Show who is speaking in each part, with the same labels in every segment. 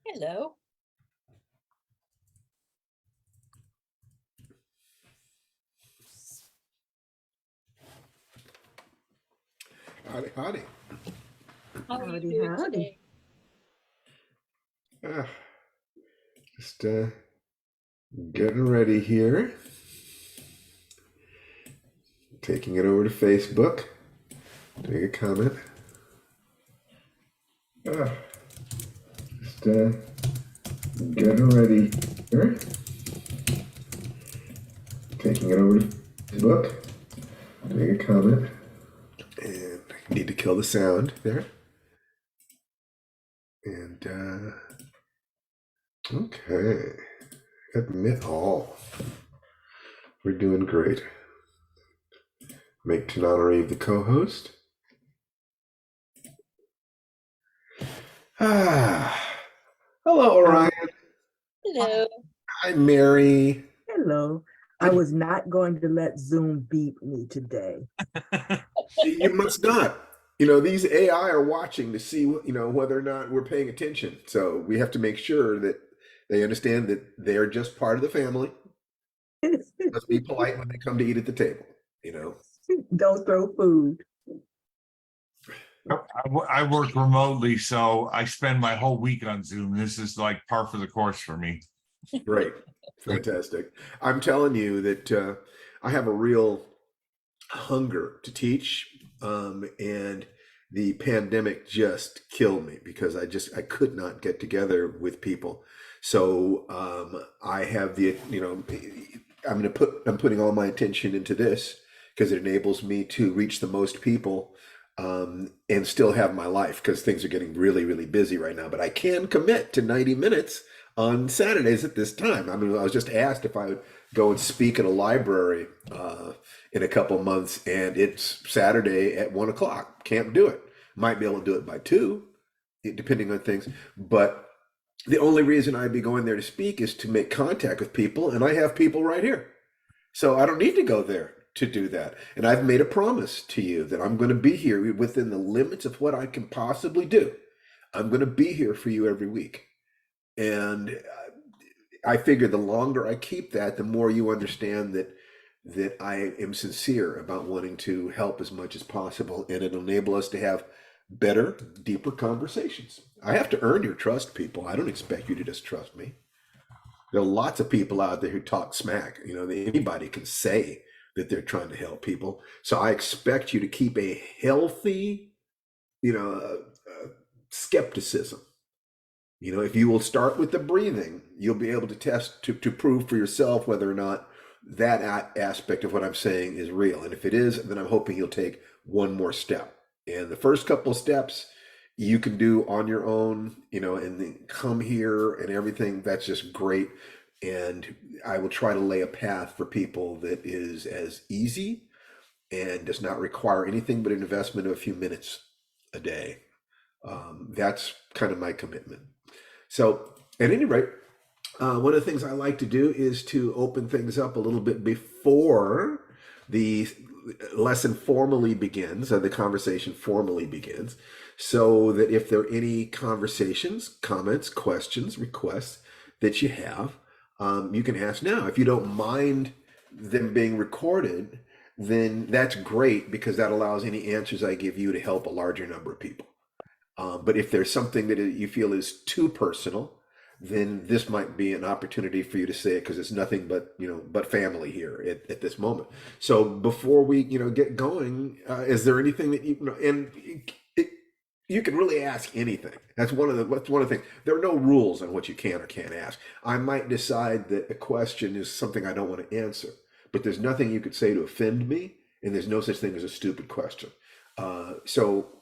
Speaker 1: Hello.
Speaker 2: Howdy, howdy.
Speaker 1: How are you
Speaker 3: Howdy,
Speaker 1: doing
Speaker 3: howdy.
Speaker 1: today?
Speaker 2: Ah, just getting ready here. Taking it over to Facebook. Doing a comment. Ah, just getting ready here. Taking it over to Facebook. Doing a comment. And I need to kill the sound there. And okay. Admit all. We're doing great. Make Tanana Eve the co-host. Hello, Orion.
Speaker 1: Hello.
Speaker 2: Hi, Mary.
Speaker 3: Hello. I was not going to let Zoom beat me today.
Speaker 2: You must not. You know, these AI are watching to see, whether or not we're paying attention. So we have to make sure that they understand that they're just part of the family. Let's be polite when they come to eat at the table.
Speaker 3: Don't throw food.
Speaker 4: I work remotely, so I spend my whole week on Zoom. This is like par for the course for me.
Speaker 2: Great. Fantastic. I'm telling you that I have a real hunger to teach, and the pandemic just killed me because I could not get together with people. So I have I'm putting all my attention into this because it enables me to reach the most people, and still have my life because things are getting really, really busy right now. But I can commit to 90 minutes on Saturdays at this time. I mean, I was just asked if I would go and speak at a library in a couple months, and it's Saturday at 1 o'clock. Can't do it. Might be able to do it by 2, depending on things. But the only reason I'd be going there to speak is to make contact with people, and I have people right here. So I don't need to go there to do that. And I've made a promise to you that I'm going to be here within the limits of what I can possibly do. I'm going to be here for you every week. And I figure the longer I keep that, the more you understand that I am sincere about wanting to help as much as possible, and it'll enable us to have better, deeper conversations. I have to earn your trust, people. I don't expect you to just trust me. There are lots of people out there who talk smack. Anybody can say that they're trying to help people. So I expect you to keep a healthy, skepticism. If you will start with the breathing, you'll be able to test to prove for yourself whether or not that aspect of what I'm saying is real. And if it is, then I'm hoping you'll take one more step. And the first couple of steps you can do on your own, and then come here and everything. That's just great. And I will try to lay a path for people that is as easy and does not require anything but an investment of a few minutes a day. That's kind of my commitment. So, at any rate, one of the things I like to do is to open things up a little bit before the lesson formally begins, or the conversation formally begins, so that if there are any conversations, comments, questions, requests that you have, you can ask now. If you don't mind them being recorded, then that's great, because that allows any answers I give you to help a larger number of people. But if there's something that you feel is too personal, then this might be an opportunity for you to say it, because it's nothing but family here at this moment. So before we get going, is there anything that you can really ask anything. That's one of the things. There are no rules on what you can or can't ask. I might decide that a question is something I don't want to answer, but there's nothing you could say to offend me, and there's no such thing as a stupid question. So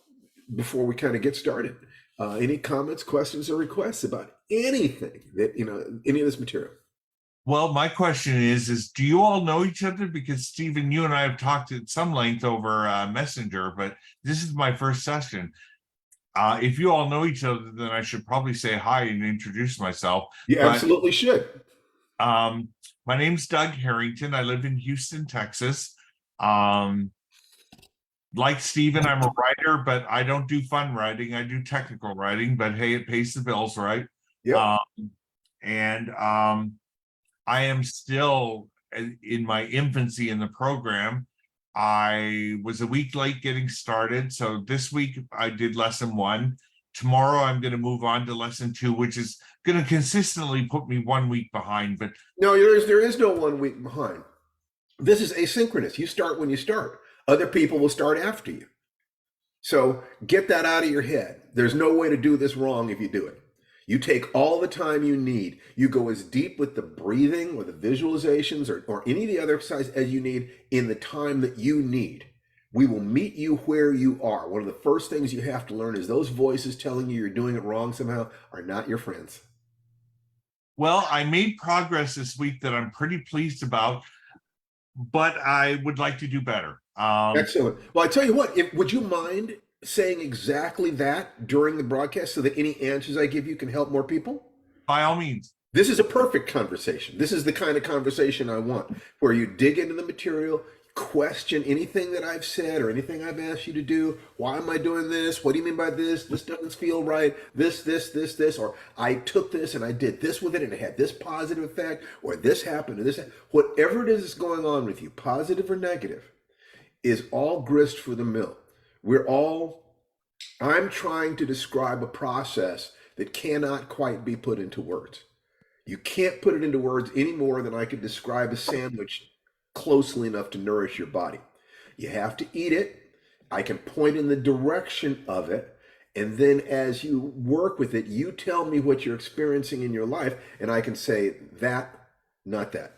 Speaker 2: before we kind of get started, any comments, questions, or requests about anything that any of this material?
Speaker 4: Well, my question is do you all know each other? Because Stephen, you and I have talked at some length over Messenger, but this is my first session. If you all know each other, then I should probably say hi and introduce myself.
Speaker 2: You absolutely should.
Speaker 4: My name's Doug Harrington. I live in Houston, Texas. Like Stephen, I'm a writer, but I don't do fun writing. I do technical writing, but hey, it pays the bills, right?
Speaker 2: Yep.
Speaker 4: And I am still in my infancy in the program. I was a week late getting started. So this week I did lesson 1. Tomorrow I'm going to move on to lesson 2, which is going to consistently put me 1 week behind. But
Speaker 2: No, there is no 1 week behind. This is asynchronous. You start when you start. Other people will start after you. So get that out of your head. There's no way to do this wrong if you do it. You take all the time you need. You go as deep with the breathing or the visualizations or any of the other exercise as you need in the time that you need. We will meet you where you are. One of the first things you have to learn is those voices telling you you're doing it wrong somehow are not your friends.
Speaker 4: well, I made progress this week that I'm pretty pleased about, but I would like to do better.
Speaker 2: Excellent. Well, I tell you what, would you mind saying exactly that during the broadcast so that any answers I give you can help more people?
Speaker 4: By all means.
Speaker 2: This is a perfect conversation. This is the kind of conversation I want, where you dig into the material, question anything that I've said or anything I've asked you to do. Why am I doing this? What do you mean by this? This doesn't feel right. This, or I took this and I did this with it and it had this positive effect, or this happened, or this, whatever it is that's going on with you, positive or negative, is all grist for the mill. I'm trying to describe a process that cannot quite be put into words. You can't put it into words any more than I could describe a sandwich closely enough to nourish your body. You have to eat it. I can point in the direction of it. And then as you work with it, you tell me what you're experiencing in your life. And I can say that, not that,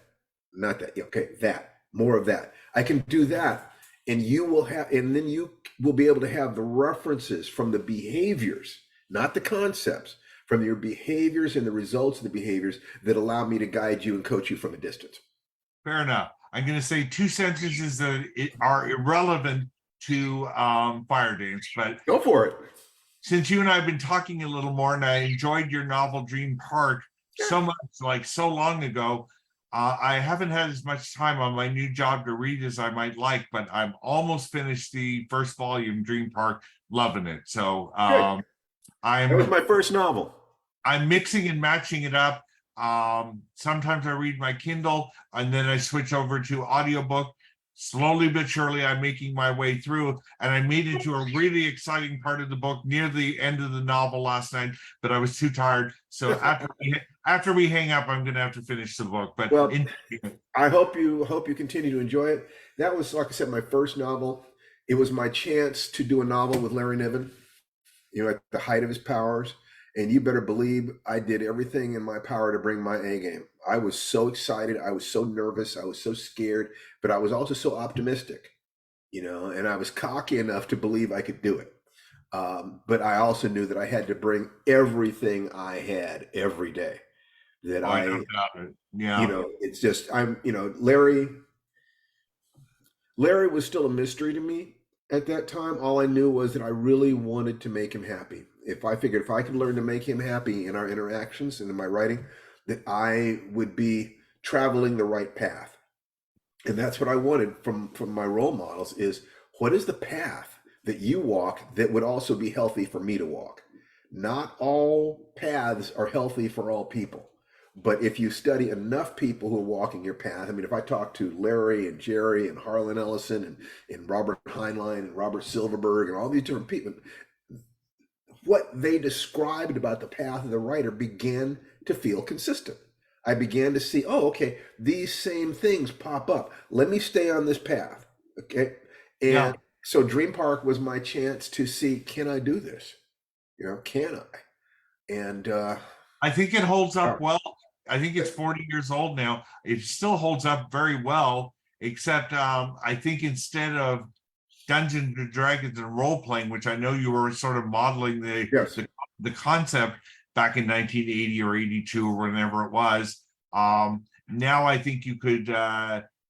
Speaker 2: not that. Okay, that, more of that. I can do that. And then you will be able to have the references from the behaviors, not the concepts, from your behaviors and the results of the behaviors that allow me to guide you and coach you from a distance.
Speaker 4: Fair enough. I'm going to say 2 sentences that are irrelevant to FIREDANCE, but
Speaker 2: go for it.
Speaker 4: Since you and I have been talking a little more, and I enjoyed your novel Dream Park so much, like so long ago, I haven't had as much time on my new job to read as I might like, but I'm almost finished the first volume, Dream Park, loving it. So
Speaker 2: that was my first novel.
Speaker 4: I'm mixing and matching it up. Sometimes I read my Kindle and then I switch over to audiobook. Slowly but surely, I'm making my way through, and I made it to a really exciting part of the book near the end of the novel last night, but I was too tired. So after we hang up, I'm going to have to finish the book. But
Speaker 2: well, I hope you continue to enjoy it. That was, like I said, my first novel. It was my chance to do a novel with Larry Niven, at the height of his powers. And you better believe I did everything in my power to bring my A game. I was so excited. I was so nervous. I was so scared, but I was also so optimistic, and I was cocky enough to believe I could do it. But I also knew that I had to bring everything I had every day. That it's just, Larry was still a mystery to me at that time. All I knew was that I really wanted to make him happy. If I figured if I could learn to make him happy in our interactions and in my writing, that I would be traveling the right path. And that's what I wanted from my role models is, what is the path that you walk that would also be healthy for me to walk? Not all paths are healthy for all people. But if you study enough people who are walking your path, I mean, if I talk to Larry and Jerry and Harlan Ellison and Robert Heinlein and Robert Silverberg and all these different people, what they described about the path of the writer began to feel consistent. I began to see, okay, these same things pop up. Let me stay on this path. Okay. And so Dream Park was my chance to see, can I do this? Can I? And
Speaker 4: I think it holds up well. I think it's 40 years old now. It still holds up very well, except I think instead of Dungeons and Dragons and role playing, which I know you were sort of modeling the concept back in 1980 or 82 or whenever it was. Now I think you could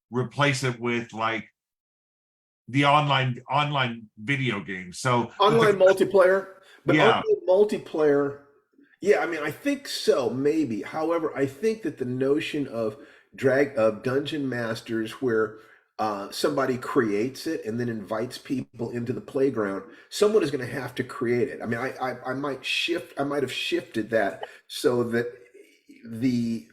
Speaker 4: replace it with like the online video games. So
Speaker 2: online multiplayer, but online multiplayer. Yeah, I mean, I think so, maybe. However, I think that the notion of Dungeon Masters, where somebody creates it and then invites people into the playground, someone is going to have to create it. I mean, I might have shifted that so that the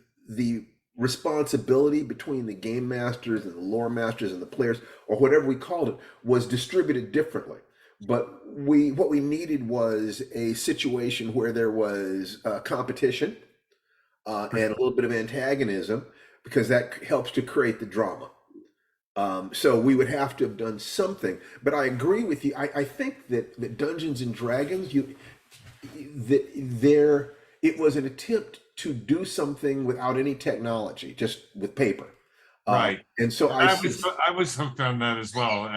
Speaker 2: responsibility between the game masters and the lore masters and the players, or whatever we called it, was distributed differently. But what we needed was a situation where there was competition and a little bit of antagonism, because that helps to create the drama. So we would have to have done something. But I agree with you. I think that Dungeons and Dragons, it was an attempt to do something without any technology, just with paper.
Speaker 4: Right.
Speaker 2: And so
Speaker 4: I was hooked on that as well,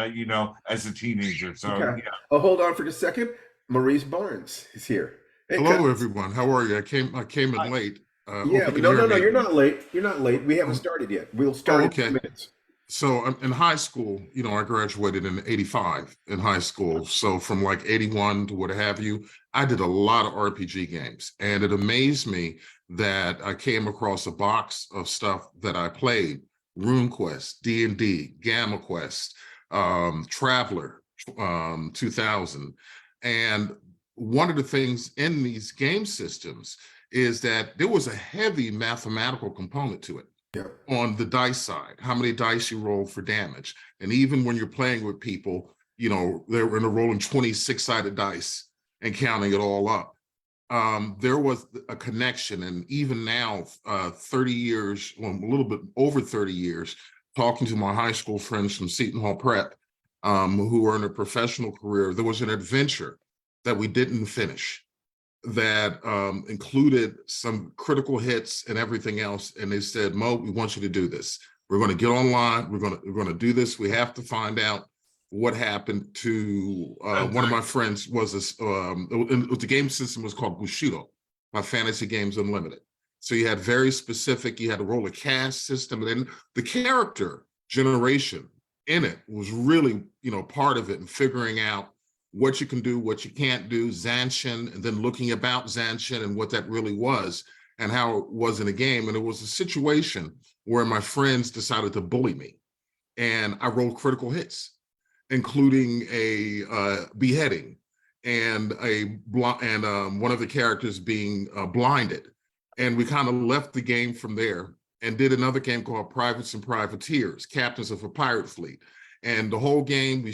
Speaker 4: as a teenager. So
Speaker 2: okay.
Speaker 4: yeah.
Speaker 2: Oh, hold on for just a second. Maurice Barnes is here. Hey,
Speaker 5: hello, everyone. How are you? I came in late.
Speaker 2: Yeah,
Speaker 5: hope you can
Speaker 2: no,
Speaker 5: hear me.
Speaker 2: you're not late. You're not late. We haven't started yet. We'll start in 2 minutes.
Speaker 5: So in high school, I graduated in '85 in high school. So from like '81 to what have you, I did a lot of RPG games, and it amazed me that I came across a box of stuff that I played: RuneQuest, D&D, Gamma Quest, Traveler, 2000, and one of the things in these game systems is that there was a heavy mathematical component to it.
Speaker 2: Yeah.
Speaker 5: On the dice side, how many dice you roll for damage. And even when you're playing with people, they're in a rolling 26-sided dice and counting it all up. There was a connection. And even now, 30 years, well, a little bit over 30 years, talking to my high school friends from Seton Hall Prep, who are in a professional career, there was an adventure that we didn't finish that included some critical hits and everything else. And they said, Mo, we want you to do this. We're going to get online. We're going to do this. We have to find out what happened to one of my friends was this, the game system was called Bushido by Fantasy Games Unlimited. So you had very specific, you had to roll a caste system, and then the character generation in it was really, part of it, and figuring out what you can do, what you can't do, Zanshin, and then looking about Zanshin and what that really was and how it was in a game. And it was a situation where my friends decided to bully me, and I rolled critical hits, including a beheading and one of the characters being blinded. And we kind of left the game from there and did another game called Privates and Privateers, Captains of a Pirate Fleet. And the whole game, we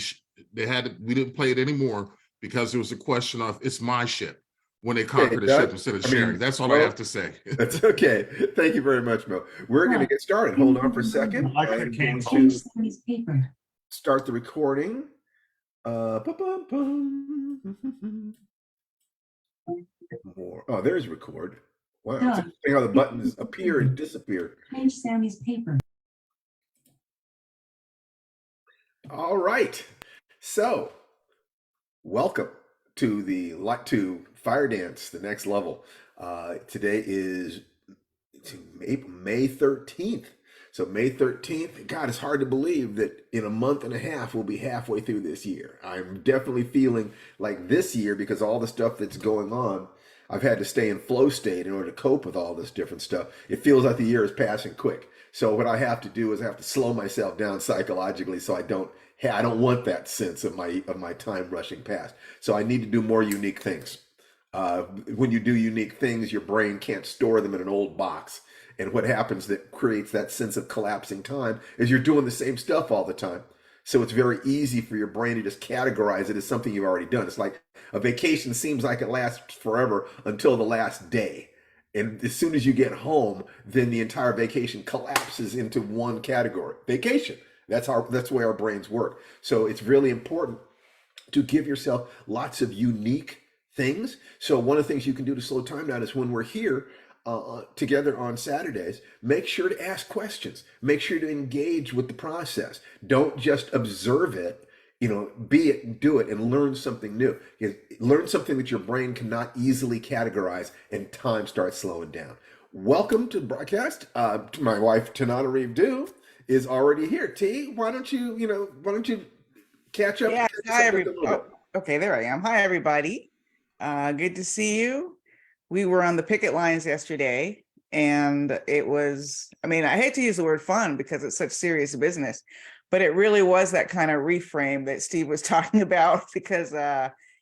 Speaker 5: didn't play it anymore because there was a question of, it's my ship, when they conquered the ship instead of sharing. That's all I have to say.
Speaker 2: That's okay. Thank you very much, Mo. We're going to get started. Hold on for a second. I'm going to start the recording. More. Oh, there's record. Wow, it's interesting how the buttons appear and disappear.
Speaker 1: Change Sammy's paper.
Speaker 2: All right. So, welcome to Fire Dance, the next level. Today is May 13th. So May 13th, God, it's hard to believe that in a month and a half, we'll be halfway through this year. I'm definitely feeling like this year, because all the stuff that's going on, I've had to stay in flow state in order to cope with all this different stuff. It feels like the year is passing quick. So what I have to do is I have to slow myself down psychologically, so I don't want that sense of my time rushing past. So I need to do more unique things. When you do unique things, your brain can't store them in an old box. And what happens that creates that sense of collapsing time is you're doing the same stuff all the time. So it's very easy for your brain to just categorize it as something you've already done. It's like a vacation seems like it lasts forever until the last day. And as soon as you get home, then the entire vacation collapses into one category: vacation. That's the way our brains work. So it's really important to give yourself lots of unique things. So one of the things you can do to slow time down is, when we're here together on Saturdays, make sure to ask questions. Make sure to engage with the process. Don't just observe it. Be it and do it, and learn something new. Learn something that your brain cannot easily categorize, and time starts slowing down. Welcome to the broadcast. My wife, Tanana Reeve-Dew, is already here. T, why don't you catch up?
Speaker 6: Yes, hi everybody. Oh, okay, there I am. Hi everybody. Good to see you. We were on the picket lines yesterday, and it was, I hate to use the word fun because it's such serious business, but it really was that kind of reframe that Steve was talking about, because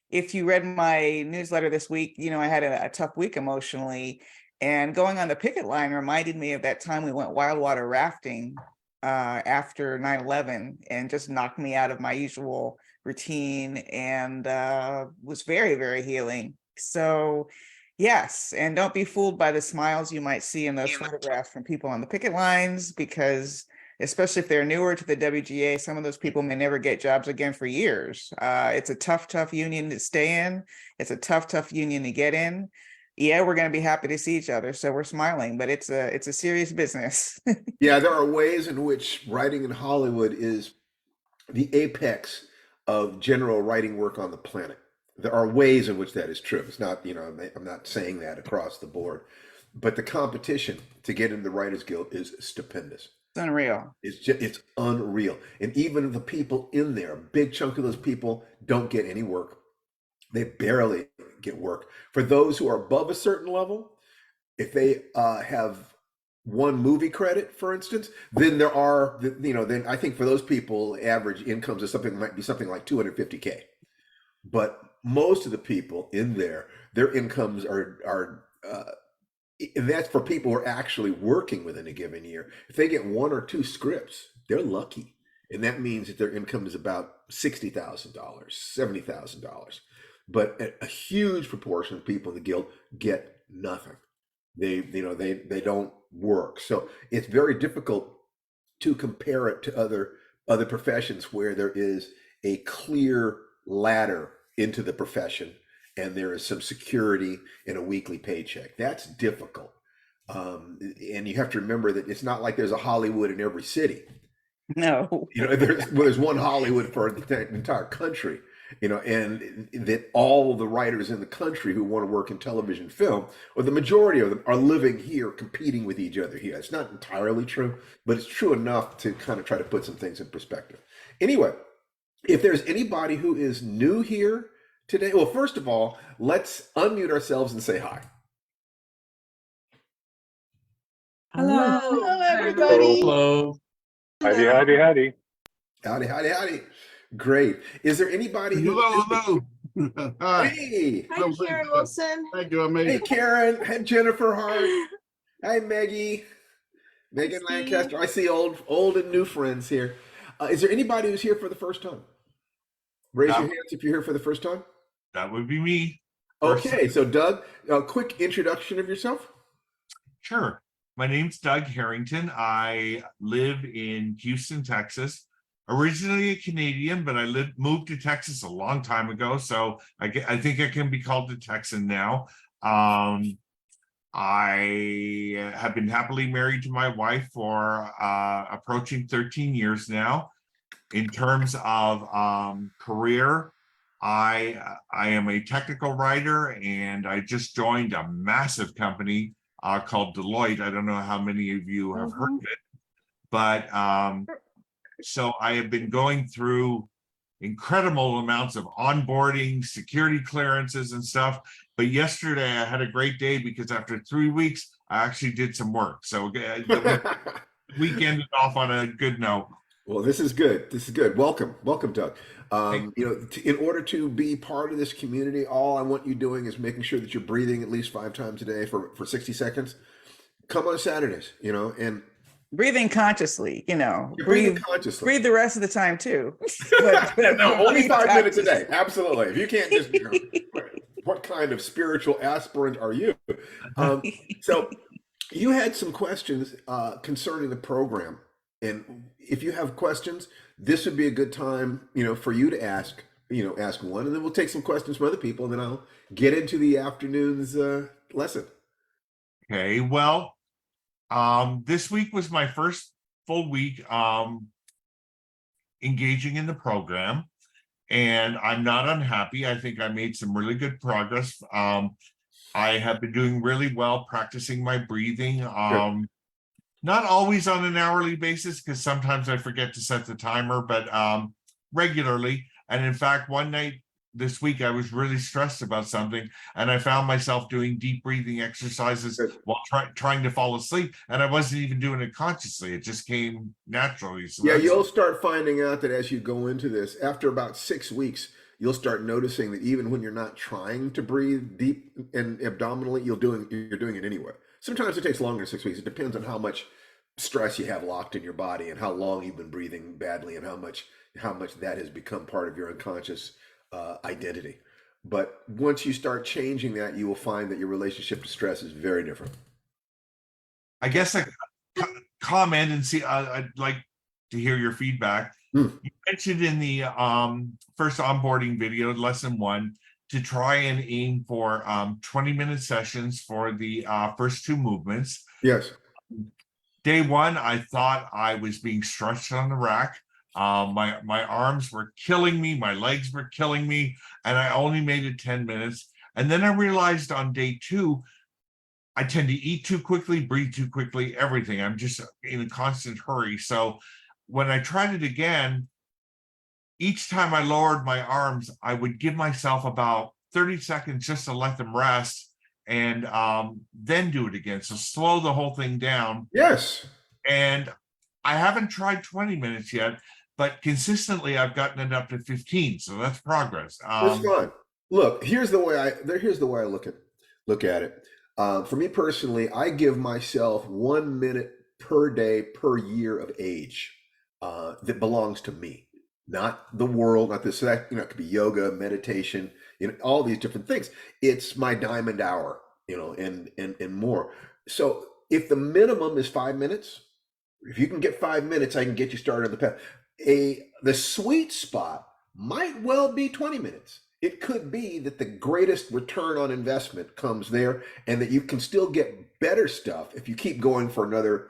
Speaker 6: if you read my newsletter this week, I had a tough week emotionally, and going on the picket line reminded me of that time we went whitewater rafting after 9/11, and just knocked me out of my usual routine, and was very, very healing. So yes, and don't be fooled by the smiles you might see in those photographs from people on the picket lines, because especially if they're newer to the WGA, some of those people may never get jobs again for years. It's a tough, tough union to stay in. It's a tough, tough union to get in. Yeah, we're going to be happy to see each other, so we're smiling, but it's a serious business.
Speaker 2: Yeah, there are ways in which writing in Hollywood is the apex of general writing work on the planet. There are ways in which that is true. It's not, I'm not saying that across the board, but the competition to get into the Writers Guild is stupendous.
Speaker 6: It's unreal.
Speaker 2: It's unreal. And even the people in there, a big chunk of those people don't get any work. They barely get work. For those who are above a certain level, if they have one movie credit, for instance, then then I think for those people, average incomes of might be something like $250K. But most of the people in there, their incomes are and that's for people who are actually working within a given year. If they get one or two scripts, they're lucky. And that means that their income is about $60,000, $70,000. But a huge proportion of people in the guild get nothing. They don't work. So it's very difficult to compare it to other professions where there is a clear ladder into the profession and there is some security in a weekly paycheck. That's difficult. And you have to remember that it's not like there's a Hollywood in every city.
Speaker 6: No.
Speaker 2: There's one Hollywood for the entire country, and that all the writers in the country who want to work in television film, or the majority of them, are living here competing with each other here. It's not entirely true, but it's true enough to kind of try to put some things in perspective. Anyway, if there's anybody who is new here today, well, first of all, let's unmute ourselves and say hi.
Speaker 1: Hello.
Speaker 6: Hello, everybody.
Speaker 7: Hello. Howdy, howdy, howdy.
Speaker 2: Howdy, howdy, howdy. Great. Is there anybody who?
Speaker 5: Hello. Hi.
Speaker 2: Hey.
Speaker 1: Hi, Karen Wilson.
Speaker 5: Thank you. I made
Speaker 2: Hey,
Speaker 5: it.
Speaker 2: Karen. Hi, Jennifer Hart. Hi, Maggie. Megan
Speaker 1: Steve.
Speaker 2: Lancaster. I see old and new friends here. Is there anybody who's here for the first time? Raise your hands if you're here for the first time.
Speaker 4: That would be me.
Speaker 2: Okay, so Doug, a quick introduction of yourself.
Speaker 4: Sure. My name's Doug Harrington. I live in Houston, Texas. Originally a Canadian, but I moved to Texas a long time ago, so I think I can be called a Texan now. I have been happily married to my wife for approaching 13 years now. In terms of career, I am a technical writer, and I just joined a massive company called Deloitte. I don't know how many of you have heard of it, but so I have been going through incredible amounts of onboarding, security clearances and stuff. But yesterday I had a great day because after 3 weeks, I actually did some work. So the week ended off on a good note.
Speaker 2: Well, this is good. This is good. Welcome, Doug. In order to be part of this community, all I want you doing is making sure that you're breathing at least 5 times a day for 60 seconds. Come on Saturdays, and
Speaker 6: Breathing consciously,
Speaker 2: you're breathing
Speaker 6: breathe
Speaker 2: consciously.
Speaker 6: breathe the rest of the time too.
Speaker 2: No, only
Speaker 6: breathe
Speaker 2: 5 minutes a day.
Speaker 6: consciously.
Speaker 2: Absolutely. If you can't just, what kind of spiritual aspirant are you? So you had some questions concerning the program. And if you have questions, this would be a good time, for you to ask one, and then we'll take some questions from other people, and then I'll get into the afternoon's lesson.
Speaker 4: Okay, well, this week was my first full week engaging in the program, and I'm not unhappy. I think I made some really good progress. I have been doing really well practicing my breathing. Not always on an hourly basis, because sometimes I forget to set the timer, but regularly. And in fact, one night this week I was really stressed about something, and I found myself doing deep breathing exercises
Speaker 2: Good.
Speaker 4: while trying to fall asleep, and I wasn't even doing it consciously. It just came naturally. So
Speaker 2: Yeah,
Speaker 4: that's-
Speaker 2: you'll start finding out that as you go into this, after about 6 weeks, you'll start noticing that even when you're not trying to breathe deep and abdominally, you're doing it anyway. Sometimes it takes longer than 6 weeks. It depends on how much stress you have locked in your body and how long you've been breathing badly and how much that has become part of your unconscious identity. But once you start changing that, you will find that your relationship to stress is very different.
Speaker 4: I guess I comment and see. I'd like to hear your feedback.
Speaker 2: Hmm.
Speaker 4: You mentioned in the first onboarding video, lesson 1, to try and aim for 20-minute sessions for the first 2 movements.
Speaker 2: Yes.
Speaker 4: Day 1, I thought I was being stretched on the rack. My arms were killing me, my legs were killing me, and I only made it 10 minutes. And then I realized on day 2, I tend to eat too quickly, breathe too quickly, everything. I'm just in a constant hurry. So when I tried it again, each time I lowered my arms, I would give myself about 30 seconds just to let them rest, and then do it again. So slow the whole thing down.
Speaker 2: Yes.
Speaker 4: And I haven't tried 20 minutes yet, but consistently I've gotten it up to 15. So that's progress.
Speaker 2: That's fine. Look, here's the way I look at it. For me personally, I give myself 1 minute per day per year of age that belongs to me, not the world, not this. So that, it could be yoga, meditation, all these different things. It's my diamond hour, and more. So if the minimum is 5 minutes, if you can get 5 minutes, I can get you started on the path. The sweet spot might well be 20 minutes. It could be that the greatest return on investment comes there, and that you can still get better stuff if you keep going for another,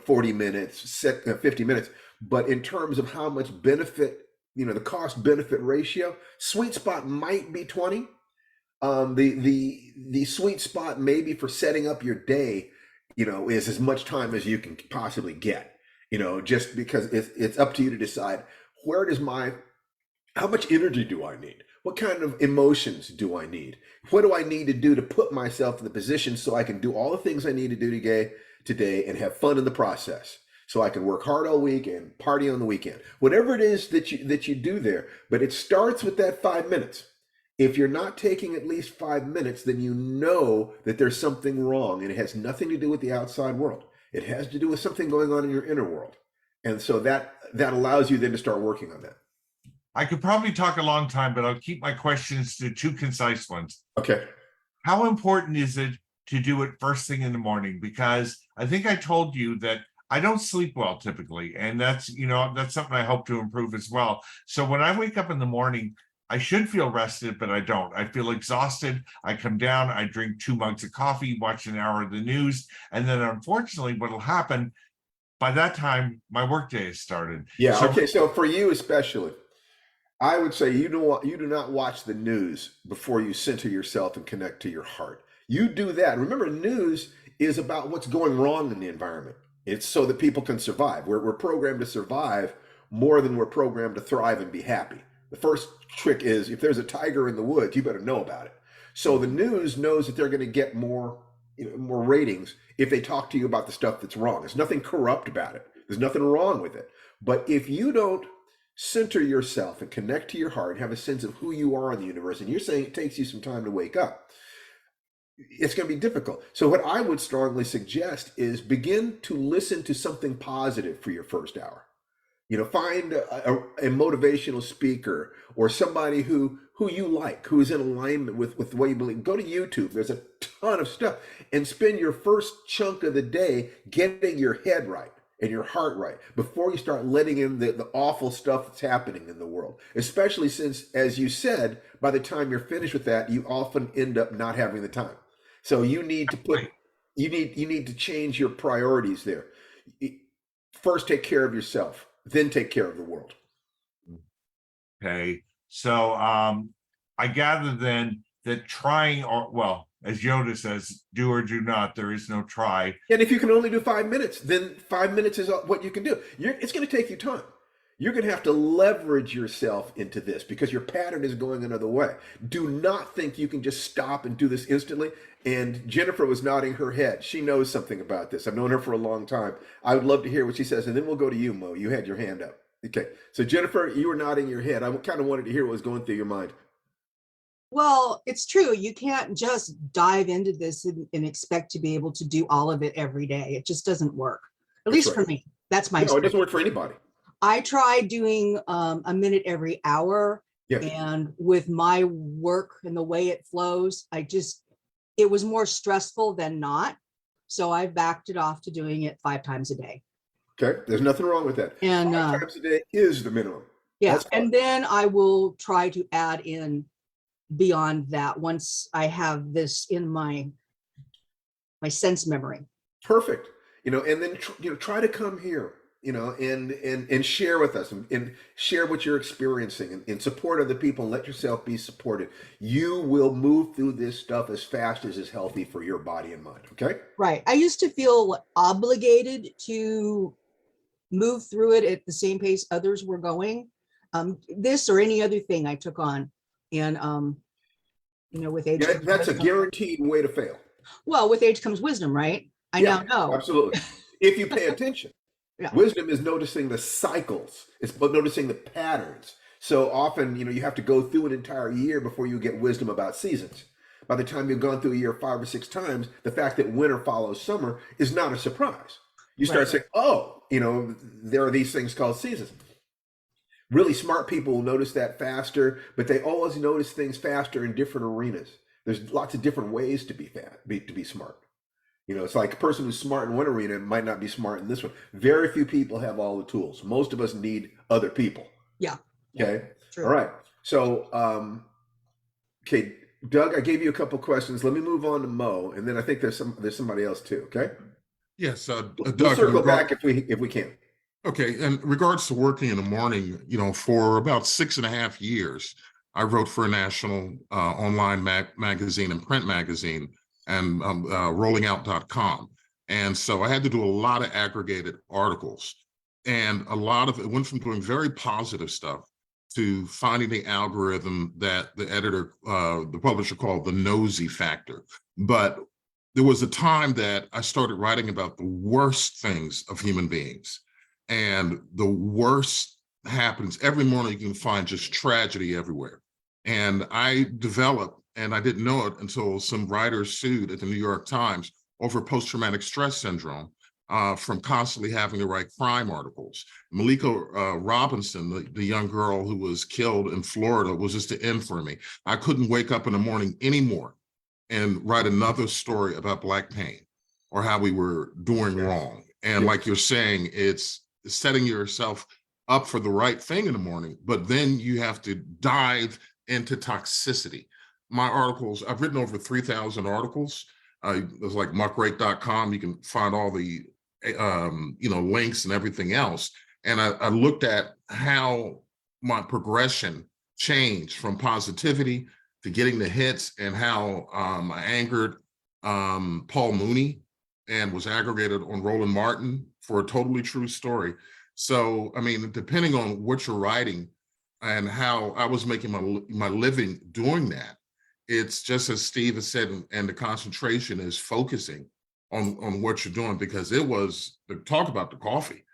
Speaker 2: 40 minutes, 50 minutes. But in terms of how much benefit, the cost benefit ratio, sweet spot might be 20. The sweet spot maybe for setting up your day, is as much time as you can possibly get, just because it's up to you to decide how much energy do I need? What kind of emotions do I need? What do I need to do to put myself in the position so I can do all the things I need to do today and have fun in the process? So I can work hard all week and party on the weekend. Whatever it is that you do there, but it starts with that 5 minutes. If you're not taking at least 5 minutes, then you know that there's something wrong, and it has nothing to do with the outside world. It has to do with something going on in your inner world. And so that allows you then to start working on that.
Speaker 4: I could probably talk a long time, but I'll keep my questions to 2 concise ones.
Speaker 2: Okay.
Speaker 4: How important is it to do it first thing in the morning? Because I think I told you that I don't sleep well typically, and that's something I hope to improve as well. So when I wake up in the morning, I should feel rested, but I don't. I feel exhausted. I come down, I drink 2 mugs of coffee, watch an hour of the news, and then unfortunately what'll happen, by that time, my workday has started.
Speaker 2: Yeah, okay, so for you especially, I would say you do not watch the news before you center yourself and connect to your heart. You do that. Remember, news is about what's going wrong in the environment. It's so that people can survive. We're programmed to survive more than we're programmed to thrive and be happy. The first trick is, if there's a tiger in the woods, you better know about it. So the news knows that they're going to get more ratings if they talk to you about the stuff that's wrong. There's nothing corrupt about it. There's nothing wrong with it. But if you don't center yourself and connect to your heart and have a sense of who you are in the universe, and you're saying it takes you some time to wake up, it's going to be difficult. So what I would strongly suggest is begin to listen to something positive for your first hour. Find a motivational speaker or somebody who you like, who is in alignment with the way you believe. Go to YouTube. There's a ton of stuff, and spend your first chunk of the day getting your head right and your heart right before you start letting in the awful stuff that's happening in the world. Especially since, as you said, by the time you're finished with that, you often end up not having the time. So you need to you need to change your priorities there. First, take care of yourself, then take care of the world.
Speaker 4: Okay. So I gather then that trying, or well, as Yoda says, do or do not, there is no try.
Speaker 2: And if you can only do 5 minutes, then 5 minutes is what you can do. It's going to take you time. You're going to have to leverage yourself into this because your pattern is going another way. Do not think you can just stop and do this instantly. And Jennifer was nodding her head. She knows something about this. I've known her for a long time. I would love to hear what she says. And then we'll go to you, Mo. You had your hand up. Okay. So Jennifer, you were nodding your head. I kind of wanted to hear what was going through your mind.
Speaker 1: Well, it's true. You can't just dive into this and expect to be able to do all of it every day. It just doesn't work. At
Speaker 2: That's
Speaker 1: least
Speaker 2: right.
Speaker 1: for me. That's my
Speaker 2: No, it
Speaker 1: experience.
Speaker 2: doesn't work for anybody.
Speaker 1: I tried doing a minute every hour,
Speaker 2: Yeah.
Speaker 1: and with my work and the way it flows, it was more stressful than not. So I backed it off to doing it 5 times a day.
Speaker 2: Okay. There's nothing wrong with that.
Speaker 1: And
Speaker 2: 5 times a day is the minimum.
Speaker 1: yeah,
Speaker 2: That's fine.
Speaker 1: and then I will try to add in beyond that once I have this in my sense memory.
Speaker 2: Perfect. And then try to come here, and share with us and share what you're experiencing and support other people and let yourself be supported. You will move through this stuff as fast as is healthy for your body and mind. Okay.
Speaker 1: Right. I used to feel obligated to move through it at the same pace others were going. This or any other thing I took on, and with age.
Speaker 2: Yeah, that's a guaranteed way to fail.
Speaker 1: Well, with age comes wisdom, right? I now know.
Speaker 2: Absolutely. If you pay attention.
Speaker 1: Yeah.
Speaker 2: Wisdom is noticing the cycles. It's noticing the patterns. So often, you have to go through an entire year before you get wisdom about seasons. By the time you've gone through a year 5 or 6 times, the fact that winter follows summer is not a surprise. You start saying, oh, there are these things called seasons. Really smart people will notice that faster, but they always notice things faster in different arenas. There's lots of different ways to be smart. It's like a person who's smart in one arena might not be smart in this one. Very few people have all the tools. Most of us need other people.
Speaker 1: Yeah.
Speaker 2: Okay.
Speaker 1: True.
Speaker 2: All right. So, okay, Doug, I gave you a couple questions. Let me move on to Mo, and then I think there's somebody else too. Okay.
Speaker 5: Yes,
Speaker 2: We'll
Speaker 5: Doug.
Speaker 2: circle back if we can.
Speaker 5: Okay, in regards to working in the morning, for about 6.5 years, I wrote for a national online magazine and print magazine, and rollingout.com. And so I had to do a lot of aggregated articles, and a lot of it went from doing very positive stuff to finding the algorithm that the editor, the publisher called the nosy factor. But there was a time that I started writing about the worst things of human beings. And the worst happens every morning. You can find just tragedy everywhere. And I developed, and I didn't know it until some writers sued at the New York Times over post-traumatic stress syndrome from constantly having to write crime articles. Malika Robinson, the young girl who was killed in Florida, was just the end for me. I couldn't wake up in the morning anymore and write another story about Black pain or how we were doing wrong. And like you're saying, it's setting yourself up for the right thing in the morning, but then you have to dive into toxicity. My articles, I've written over 3,000 articles. It's like muckrake.com. You can find all the links and everything else. And I looked at how my progression changed from positivity to getting the hits, and how I angered Paul Mooney and was aggregated on Roland Martin for a totally true story. So, I mean, depending on what you're writing and how I was making my living doing that, it's just as Steve has said, and the concentration is focusing on what you're doing, because it was talk about the coffee.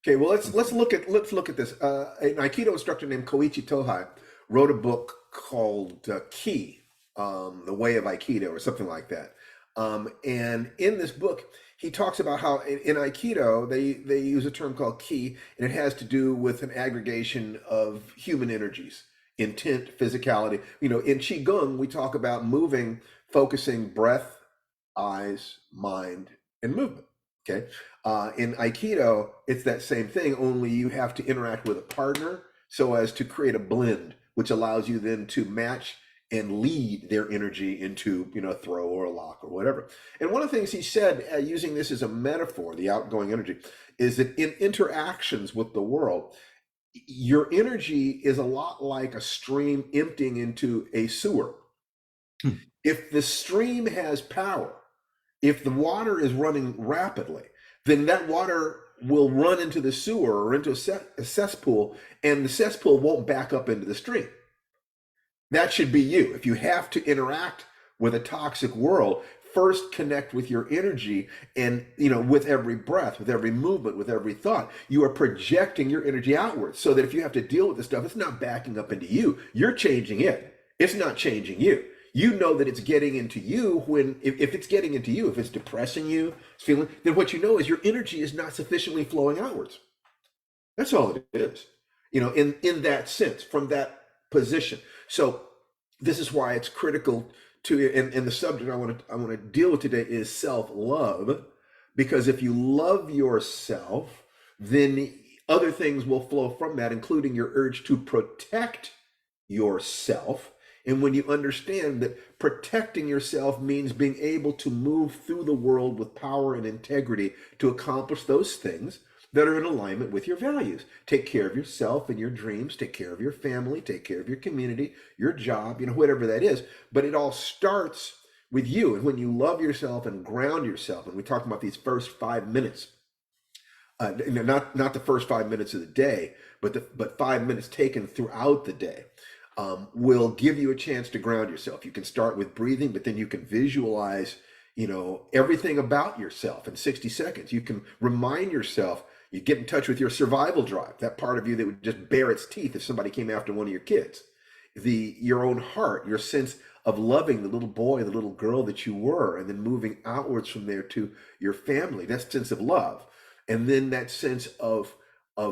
Speaker 2: Okay, well, let's look at this. An Aikido instructor named Koichi Tohei wrote a book called Ki, The Way of Aikido, or something like that. And in this book, he talks about how in Aikido, they use a term called Ki, and it has to do with an aggregation of human energies, intent, physicality. In Qigong, we talk about moving, focusing, breath, eyes, mind, and movement. Okay. In Aikido, it's that same thing, only you have to interact with a partner so as to create a blend, which allows you then to match and lead their energy into, a throw or a lock or whatever. And one of the things he said, using this as a metaphor, the outgoing energy, is that in interactions with the world, your energy is a lot like a stream emptying into a sewer. If the stream has power, if the water is running rapidly, then that water will run into the sewer or into a cesspool, and the cesspool won't back up into the stream. That should be you. If you have to interact with a toxic world, first connect with your energy, and with every breath, with every movement, with every thought, you are projecting your energy outwards, so that if you have to deal with this stuff, it's not backing up into you. You're changing it. It's not changing you. You know that it's getting into you if it's getting into you, if it's depressing you, it's feeling, then what you know is your energy is not sufficiently flowing outwards. That's all it is, in that sense, from that position. So this is why it's critical to, and the subject I want to deal with today is self-love, because if you love yourself, then other things will flow from that, including your urge to protect yourself. And when you understand that protecting yourself means being able to move through the world with power and integrity to accomplish those things that are in alignment with your values. Take care of yourself and your dreams, take care of your family, take care of your community, your job, whatever that is. But it all starts with you. And when you love yourself and ground yourself, and we talk about these first 5 minutes, not the first 5 minutes of the day, but 5 minutes taken throughout the day, will give you a chance to ground yourself. You can start with breathing, but then you can visualize, everything about yourself in 60 seconds. You can remind yourself, you get in touch with your survival drive, that part of you that would just bare its teeth if somebody came after one of your kids. Your own heart, your sense of loving the little boy, the little girl that you were, and then moving outwards from there to your family, that sense of love. And then that sense of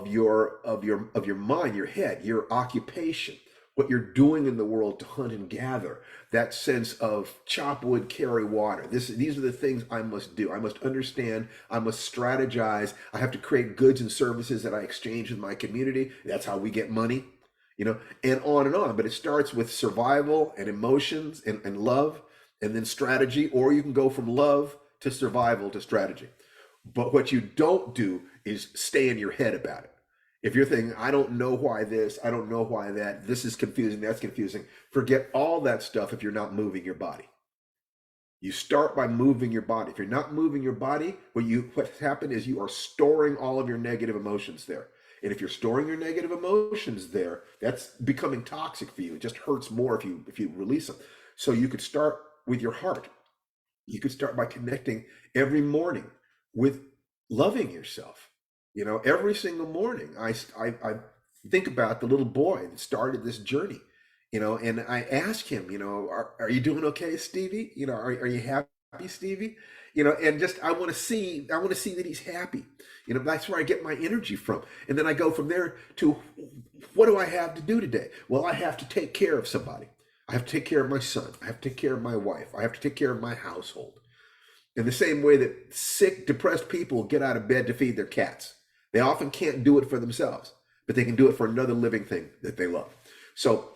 Speaker 2: your mind, your head, your occupation, what you're doing in the world to hunt and gather, that sense of chop wood, carry water. These are the things I must do. I must understand. I must strategize. I have to create goods and services that I exchange with my community. That's how we get money, and on and on. But it starts with survival and emotions and love, and then strategy, or you can go from love to survival to strategy. But what you don't do is stay in your head about it. If you're thinking, I don't know why this, I don't know why that, this is confusing, that's confusing, forget all that stuff if you're not moving your body. You start by moving your body. If you're not moving your body, what's happened is you are storing all of your negative emotions there. And if you're storing your negative emotions there, that's becoming toxic for you. It just hurts more if you release them. So you could start with your heart. You could start by connecting every morning with loving yourself. Every single morning, I think about the little boy that started this journey, and I ask him, are you doing okay, Stevie? Are you happy, Stevie? And just, I want to see that he's happy. That's where I get my energy from. And then I go from there to, what do I have to do today? Well, I have to take care of somebody. I have to take care of my son. I have to take care of my wife. I have to take care of my household. In the same way that sick, depressed people get out of bed to feed their cats. They often can't do it for themselves, but they can do it for another living thing that they love. So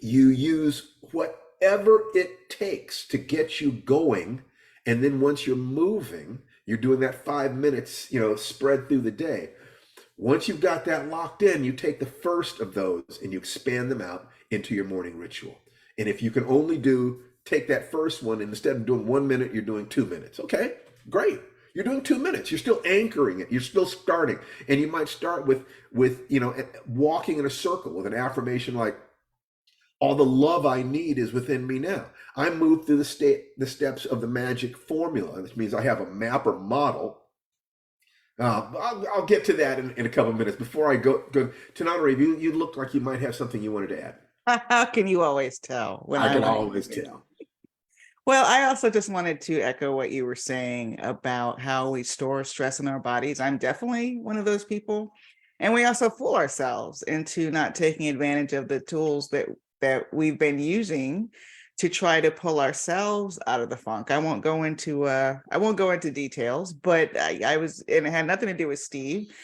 Speaker 2: you use whatever it takes to get you going. And then once you're moving, you're doing that 5 minutes, spread through the day. Once you've got that locked in, you take the first of those and you expand them out into your morning ritual. And if you can only take that first one, and instead of doing 1 minute, you're doing 2 minutes. Okay, great. You're doing 2 minutes. You're still anchoring it. You're still starting. And you might start with walking in a circle with an affirmation like, all the love I need is within me now. I move through the steps of the magic formula. This means I have a map or model. I'll get to that in a couple of minutes. Before I go, Tananarive, you look like you might have something you wanted to add.
Speaker 6: How can you always tell?
Speaker 2: I can always tell.
Speaker 6: Well, I also just wanted to echo what you were saying about how we store stress in our bodies. I'm definitely one of those people. And we also fool ourselves into not taking advantage of the tools that we've been using to try to pull ourselves out of the funk. I won't go into details, but I was, and it had nothing to do with Steve,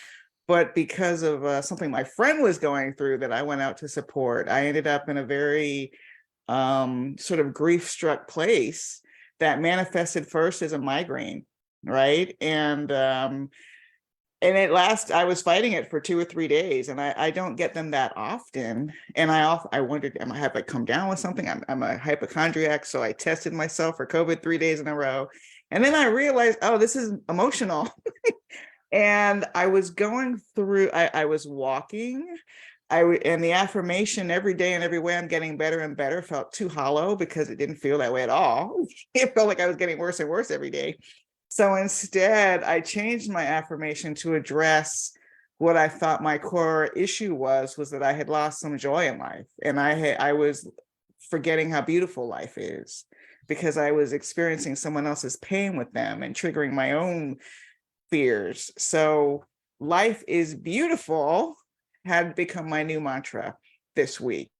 Speaker 6: but because of something my friend was going through that I went out to support, I ended up in a very sort of grief-struck place that manifested first as a migraine, right? And I was fighting it for 2 or 3 days, and I don't get them that often. And I wondered, have I come down with something? I'm a hypochondriac, so I tested myself for COVID 3 days in a row. And then I realized, oh, this is emotional. And I was going through, I was walking. And the affirmation every day and every way I'm getting better and better felt too hollow because it didn't feel that way at all. It felt like I was getting worse and worse every day. So instead, I changed my affirmation to address what I thought my core issue was that I had lost some joy in life. And I was forgetting how beautiful life is because I was experiencing someone else's pain with them and triggering my own fears. So life is beautiful had become my new mantra this week.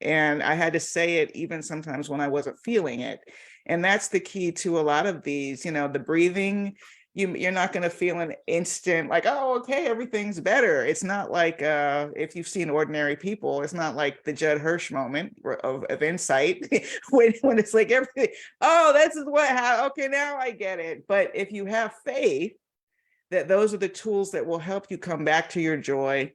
Speaker 6: And I had to say it even sometimes when I wasn't feeling it. And that's the key to a lot of these, the breathing. You're not going to feel an instant like, oh, okay, everything's better. It's not like if you've seen Ordinary People, it's not like the Judd Hirsch moment of insight when it's like everything, oh, this is what happened. Okay, now I get it. But if you have faith that those are the tools that will help you come back to your joy.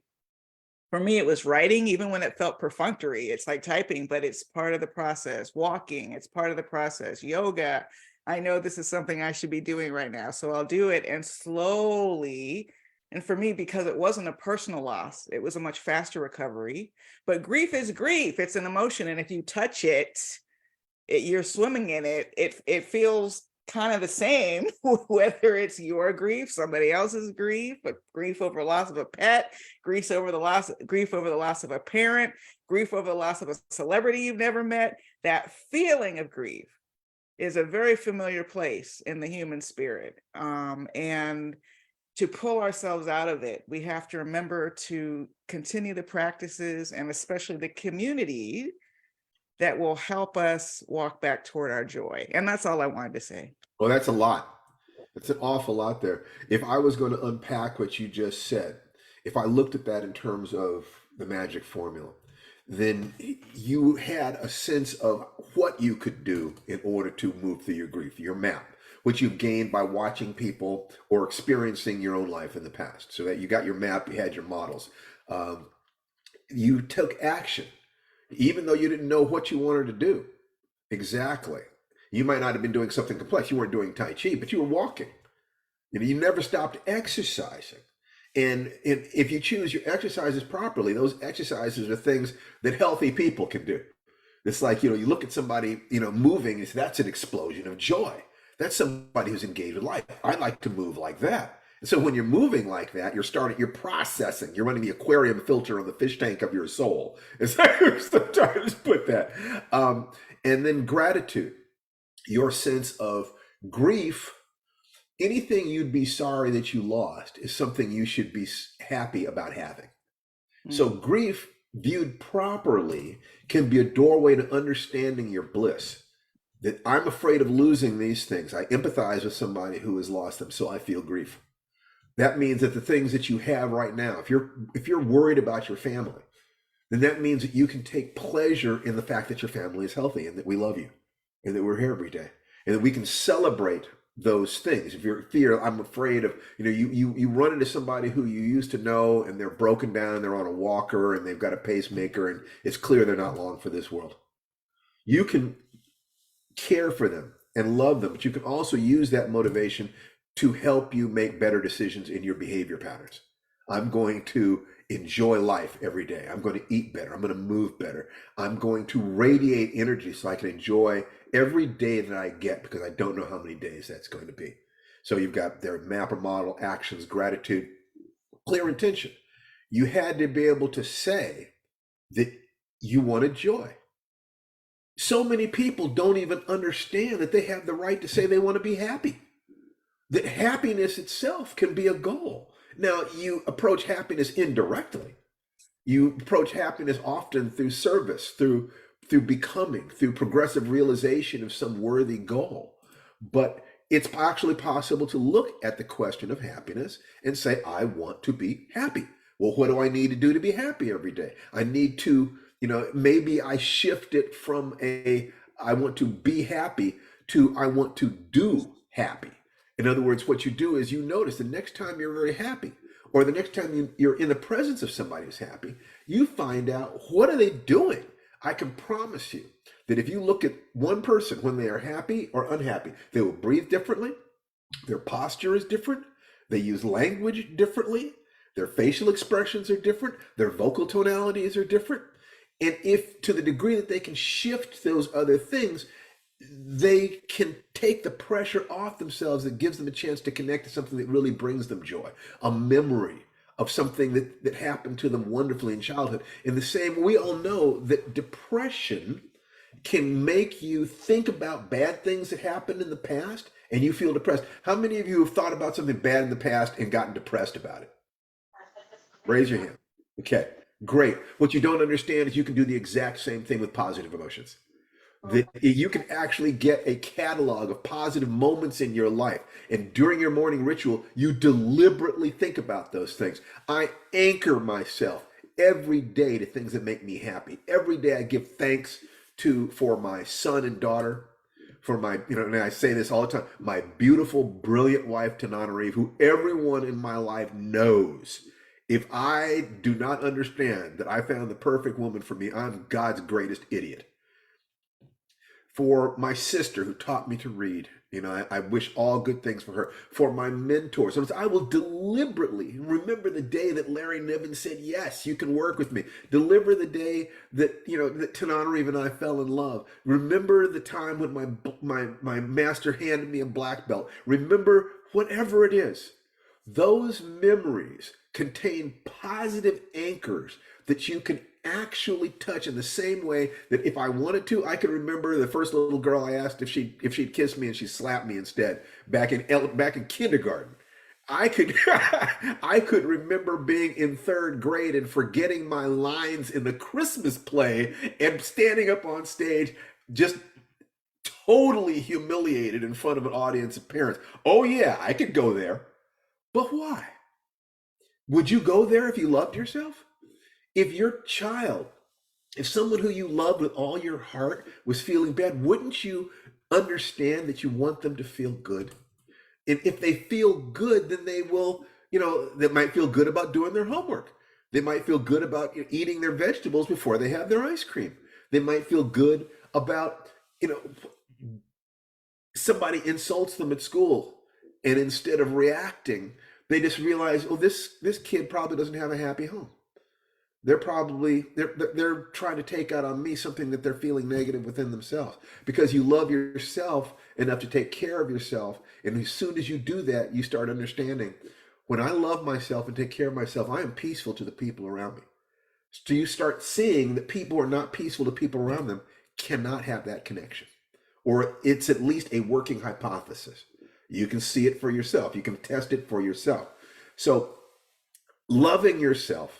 Speaker 6: For me, it was writing, even when it felt perfunctory. It's like typing, but it's part of the process. Walking, it's part of the process. Yoga, I know this is something I should be doing right now, so I'll do it. And slowly, and for me, because it wasn't a personal loss, it was a much faster recovery. But grief is grief. It's an emotion. And if you touch it, you're swimming in it. It feels kind of the same, whether it's your grief, somebody else's grief, but grief over loss of a pet, grief over the loss of a parent, grief over the loss of a celebrity you've never met. That feeling of grief is a very familiar place in the human spirit. And to pull ourselves out of it, we have to remember to continue the practices and especially the community that will help us walk back toward our joy. And that's all I wanted to say.
Speaker 2: Well, that's a lot. That's an awful lot there. If I was going to unpack what you just said, if I looked at that in terms of the magic formula, then you had a sense of what you could do in order to move through your grief, your map, which you've gained by watching people or experiencing your own life in the past. So that you got your map, you had your models. You took action, even though you didn't know what you wanted to do. Exactly. You might not have been doing something complex. You weren't doing Tai Chi, but you were walking. You never stopped exercising. And if you choose your exercises properly, those exercises are things that healthy people can do. It's like, you look at somebody, moving, and that's an explosion of joy. That's somebody who's engaged with life. I like to move like that. And so when you're moving like that, you're processing, you're running the aquarium filter on the fish tank of your soul. It's like, I'm trying to put that. And then gratitude, your sense of grief. Anything you'd be sorry that you lost is something you should be happy about having. So grief viewed properly can be a doorway to understanding your bliss. That I'm afraid of losing these things. I empathize with somebody who has lost them, so I feel grief. That means that the things that you have right now, if you're worried about your family, then that means that you can take pleasure in the fact that your family is healthy and that we love you and that we're here every day and that we can celebrate those things. If you're fear, I'm afraid of, you run into somebody who you used to know and they're broken down and they're on a walker and they've got a pacemaker and it's clear they're not long for this world. You can care for them and love them, but you can also use that motivation to help you make better decisions in your behavior patterns. I'm going to enjoy life every day. I'm going to eat better. I'm going to move better. I'm going to radiate energy so I can enjoy every day that I get because I don't know how many days that's going to be. So you've got their map or model, actions, gratitude, clear intention. You had to be able to say that you wanted joy. So many people don't even understand that they have the right to say they want to be happy. That happiness itself can be a goal. Now, you approach happiness indirectly. You approach happiness often through service, through becoming, through progressive realization of some worthy goal. But it's actually possible to look at the question of happiness and say, I want to be happy. Well, what do I need to do to be happy every day? I need to, maybe I shift it from I want to be happy to I want to do happy. In other words, what you do is you notice the next time you're very happy, or the next time you're in the presence of somebody who's happy, you find out, what are they doing? I can promise you that if you look at one person when they are happy or unhappy, they will breathe differently. Their posture is different. They use language differently. Their facial expressions are different. Their vocal tonalities are different. And if to the degree that they can shift those other things, they can take the pressure off themselves that gives them a chance to connect to something that really brings them joy, a memory of something that happened to them wonderfully in childhood. In the same, we all know that depression can make you think about bad things that happened in the past and you feel depressed. How many of you have thought about something bad in the past and gotten depressed about it? Raise your hand. Okay, great. What you don't understand is you can do the exact same thing with positive emotions. That you can actually get a catalog of positive moments in your life. And during your morning ritual, you deliberately think about those things. I anchor myself every day to things that make me happy. Every day I give thanks for my son and daughter, for my, and I say this all the time, my beautiful, brilliant wife, Tananarive, who everyone in my life knows. If I do not understand that I found the perfect woman for me, I'm God's greatest idiot. For my sister who taught me to read, I wish all good things for her. For my mentor, sometimes I will deliberately remember the day that Larry Niven said, yes, you can work with me. Deliver the day that, that Tananarive and I fell in love. Remember the time when my master handed me a black belt. Remember whatever it is. Those memories contain positive anchors that you can actually touch in the same way that if I wanted to, I could remember the first little girl I asked if she'd kiss me and she slapped me instead back in kindergarten. I could remember being in third grade and forgetting my lines in the Christmas play and standing up on stage just totally humiliated in front of an audience of parents. Oh yeah, I could go there. But why? Would you go there if you loved yourself? If your child, if someone who you loved with all your heart was feeling bad, wouldn't you understand that you want them to feel good? And if they feel good, then they will, they might feel good about doing their homework. They might feel good about eating their vegetables before they have their ice cream. They might feel good about, somebody insults them at school. And instead of reacting, they just realize, oh, this kid probably doesn't have a happy home. They're trying to take out on me something that they're feeling negative within themselves, because you love yourself enough to take care of yourself. And as soon as you do that, you start understanding, when I love myself and take care of myself, I am peaceful to the people around me. So you start seeing that people who are not peaceful to people around them cannot have that connection, or it's at least a working hypothesis. You can see it for yourself. You can test it for yourself. So loving yourself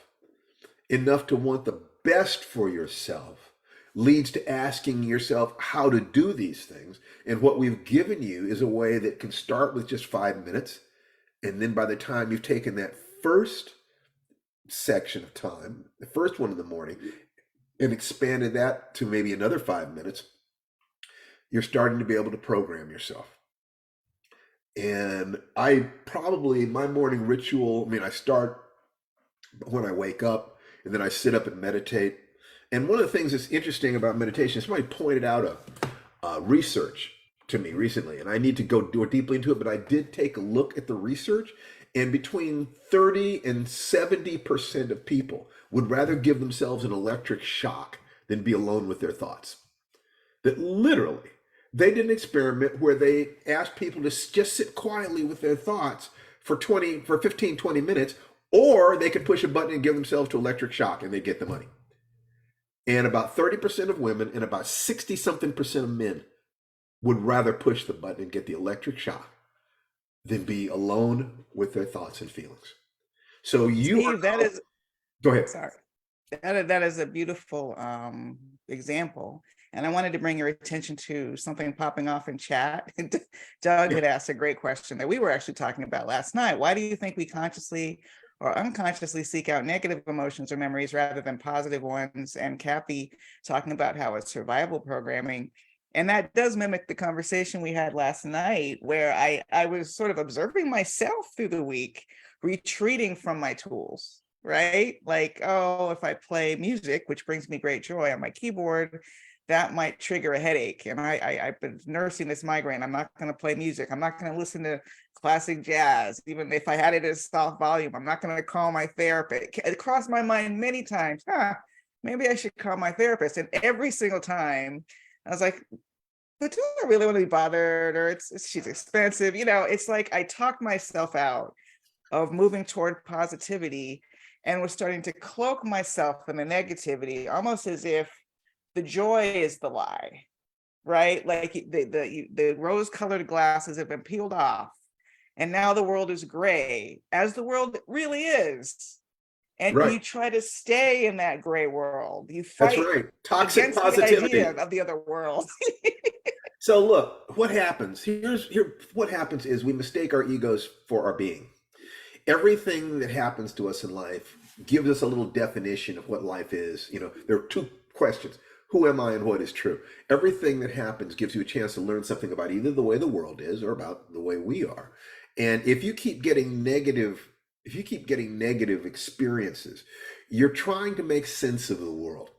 Speaker 2: enough to want the best for yourself leads to asking yourself how to do these things. And what we've given you is a way that can start with just 5 minutes. And then by the time you've taken that first section of time, the first one in the morning, and expanded that to maybe another 5 minutes, you're starting to be able to program yourself. And my morning ritual, I start when I wake up, and then I sit up and meditate. And one of the things that's interesting about meditation, somebody pointed out a research to me recently, and I need to go deeply into it, but I did take a look at the research, and between 30 and 70% of people would rather give themselves an electric shock than be alone with their thoughts. That literally, they did an experiment where they asked people to just sit quietly with their thoughts for 15, 20 minutes, or they could push a button and give themselves to electric shock and they'd get the money. And about 30% of women and about 60-something% of men would rather push the button and get the electric shock than be alone with their thoughts and feelings. So
Speaker 6: Steve,
Speaker 2: go ahead.
Speaker 6: Sorry. That is a beautiful example. And I wanted to bring your attention to something popping off in chat. Doug had asked a great question that we were actually talking about last night. Why do you think we consciously or unconsciously seek out negative emotions or memories rather than positive ones? And Kathy talking about how it's survival programming. And that does mimic the conversation we had last night, where I was sort of observing myself through the week, retreating from my tools, right? Like, oh, if I play music, which brings me great joy on my keyboard, that might trigger a headache. And I've been nursing this migraine. I'm not going to play music. I'm not going to listen to classic jazz, even if I had it at soft volume. I'm not going to call my therapist. It crossed my mind many times. Maybe I should call my therapist. And every single time I was like, but do I really want to be bothered? Or she's expensive. It's like I talked myself out of moving toward positivity and was starting to cloak myself in the negativity, almost as if the joy is the lie, right? Like the rose-colored glasses have been peeled off, and now the world is gray, as the world really is. And
Speaker 2: Right.
Speaker 6: you try to stay in that gray world. You
Speaker 2: That's
Speaker 6: fight
Speaker 2: right. Toxic
Speaker 6: against
Speaker 2: positivity.
Speaker 6: the idea of the other world.
Speaker 2: So look, what happens? What happens is we mistake our egos for our being. Everything that happens to us in life gives us a little definition of what life is. There are two questions. Who am I and what is true? Everything that happens gives you a chance to learn something about either the way the world is or about the way we are. And if you keep getting negative experiences, you're trying to make sense of the world.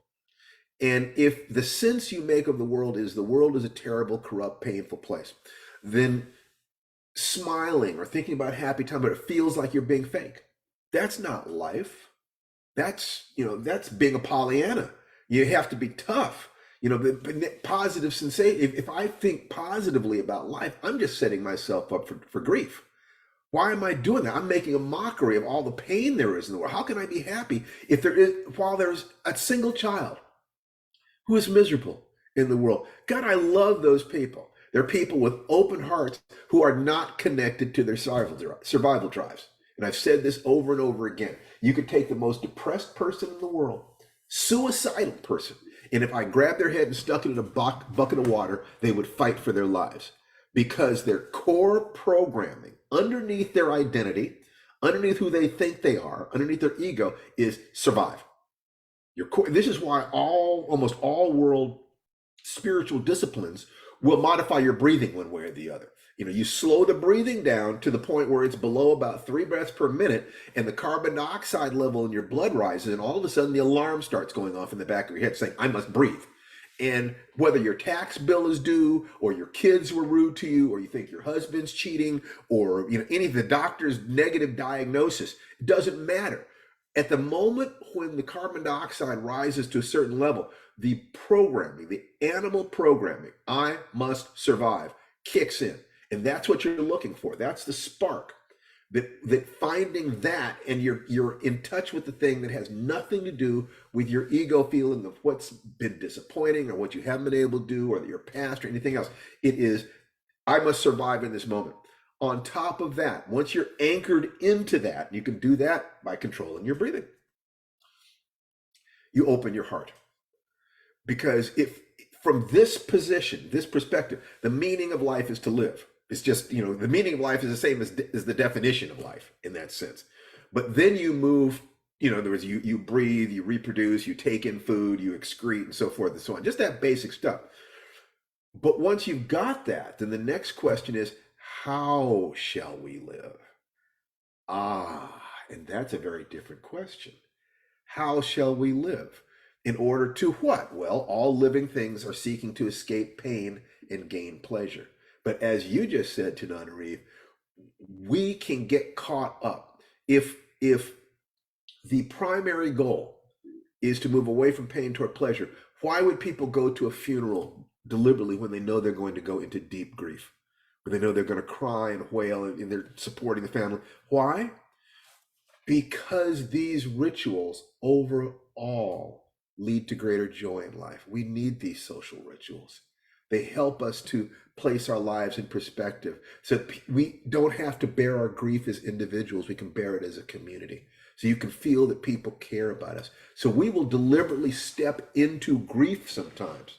Speaker 2: And if the sense you make of the world is a terrible, corrupt, painful place, then smiling or thinking about happy time, but it feels like you're being fake. That's not life. That's being a Pollyanna. You have to be tough. The positive sensation. If I think positively about life, I'm just setting myself up for grief. Why am I doing that? I'm making a mockery of all the pain there is in the world. How can I be happy while there's a single child who is miserable in the world? God, I love those people. They're people with open hearts who are not connected to their survival drives. And I've said this over and over again. You could take the most depressed person in the world, suicidal person, and if I grabbed their head and stuck it in a bucket of water, they would fight for their lives, because their core programming underneath their identity, underneath who they think they are, underneath their ego, is survive. This is why almost all world spiritual disciplines will modify your breathing one way or the other. You slow the breathing down to the point where it's below about 3 breaths per minute, and the carbon dioxide level in your blood rises, and all of a sudden the alarm starts going off in the back of your head saying, I must breathe. And whether your tax bill is due, or your kids were rude to you, or you think your husband's cheating, or any of the doctor's negative diagnosis, it doesn't matter. At the moment when the carbon dioxide rises to a certain level, the programming, the animal programming, I must survive, kicks in. And that's what you're looking for. That's the spark. That finding that, and you're in touch with the thing that has nothing to do with your ego feeling of what's been disappointing or what you haven't been able to do or your past or anything else. It is, I must survive in this moment. On top of that, once you're anchored into that, you can do that by controlling your breathing. You open your heart. Because if from this position, this perspective, the meaning of life is to live. It's just, the meaning of life is the same as the definition of life in that sense. But then you move, in other words, you breathe, you reproduce, you take in food, you excrete, and so forth and so on. Just that basic stuff. But once you've got that, then the next question is, how shall we live? And that's a very different question. How shall we live? In order to what? Well, all living things are seeking to escape pain and gain pleasure. But as you just said, Tananarive, we can get caught up. If the primary goal is to move away from pain toward pleasure, why would people go to a funeral deliberately when they know they're going to go into deep grief? When they know they're going to cry and wail and they're supporting the family? Why? Because these rituals overall lead to greater joy in life. We need these social rituals. They help us to place our lives in perspective so we don't have to bear our grief as individuals. We can bear it as a community. So you can feel that people care about us. So we will deliberately step into grief sometimes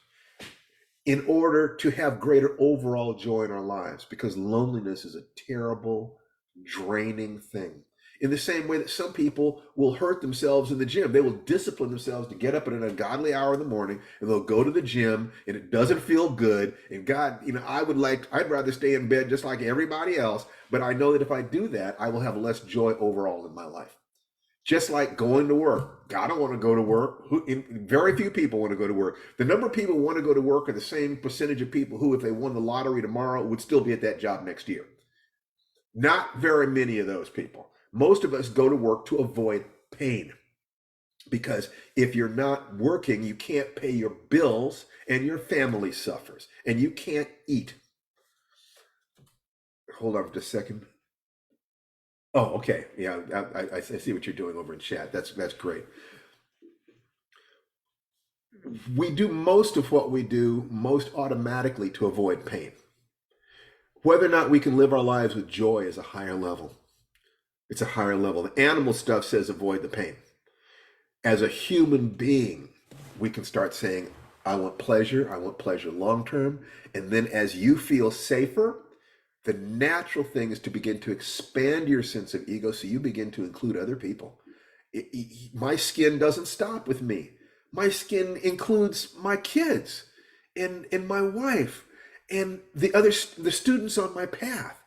Speaker 2: in order to have greater overall joy in our lives, because loneliness is a terrible, draining thing. In the same way that some people will hurt themselves in the gym. They will discipline themselves to get up at an ungodly hour in the morning, and they'll go to the gym, and it doesn't feel good. And God, I'd rather stay in bed just like everybody else, but I know that if I do that, I will have less joy overall in my life. Just like going to work. God, I don't want to go to work. Very few people want to go to work. The number of people who want to go to work are the same percentage of people who, if they won the lottery tomorrow, would still be at that job next year. Not very many of those people. Most of us go to work to avoid pain. Because if you're not working, you can't pay your bills and your family suffers and you can't eat. Hold on just a second. Oh, okay. Yeah, I see what you're doing over in chat. That's great. We do most of what we do most automatically to avoid pain. Whether or not we can live our lives with joy is a higher level. It's a higher level. The animal stuff says avoid the pain. As a human being, we can start saying, I want pleasure long term. And then as you feel safer, the natural thing is to begin to expand your sense of ego so you begin to include other people. My skin doesn't stop with me. My skin includes my kids and my wife and the students on my path.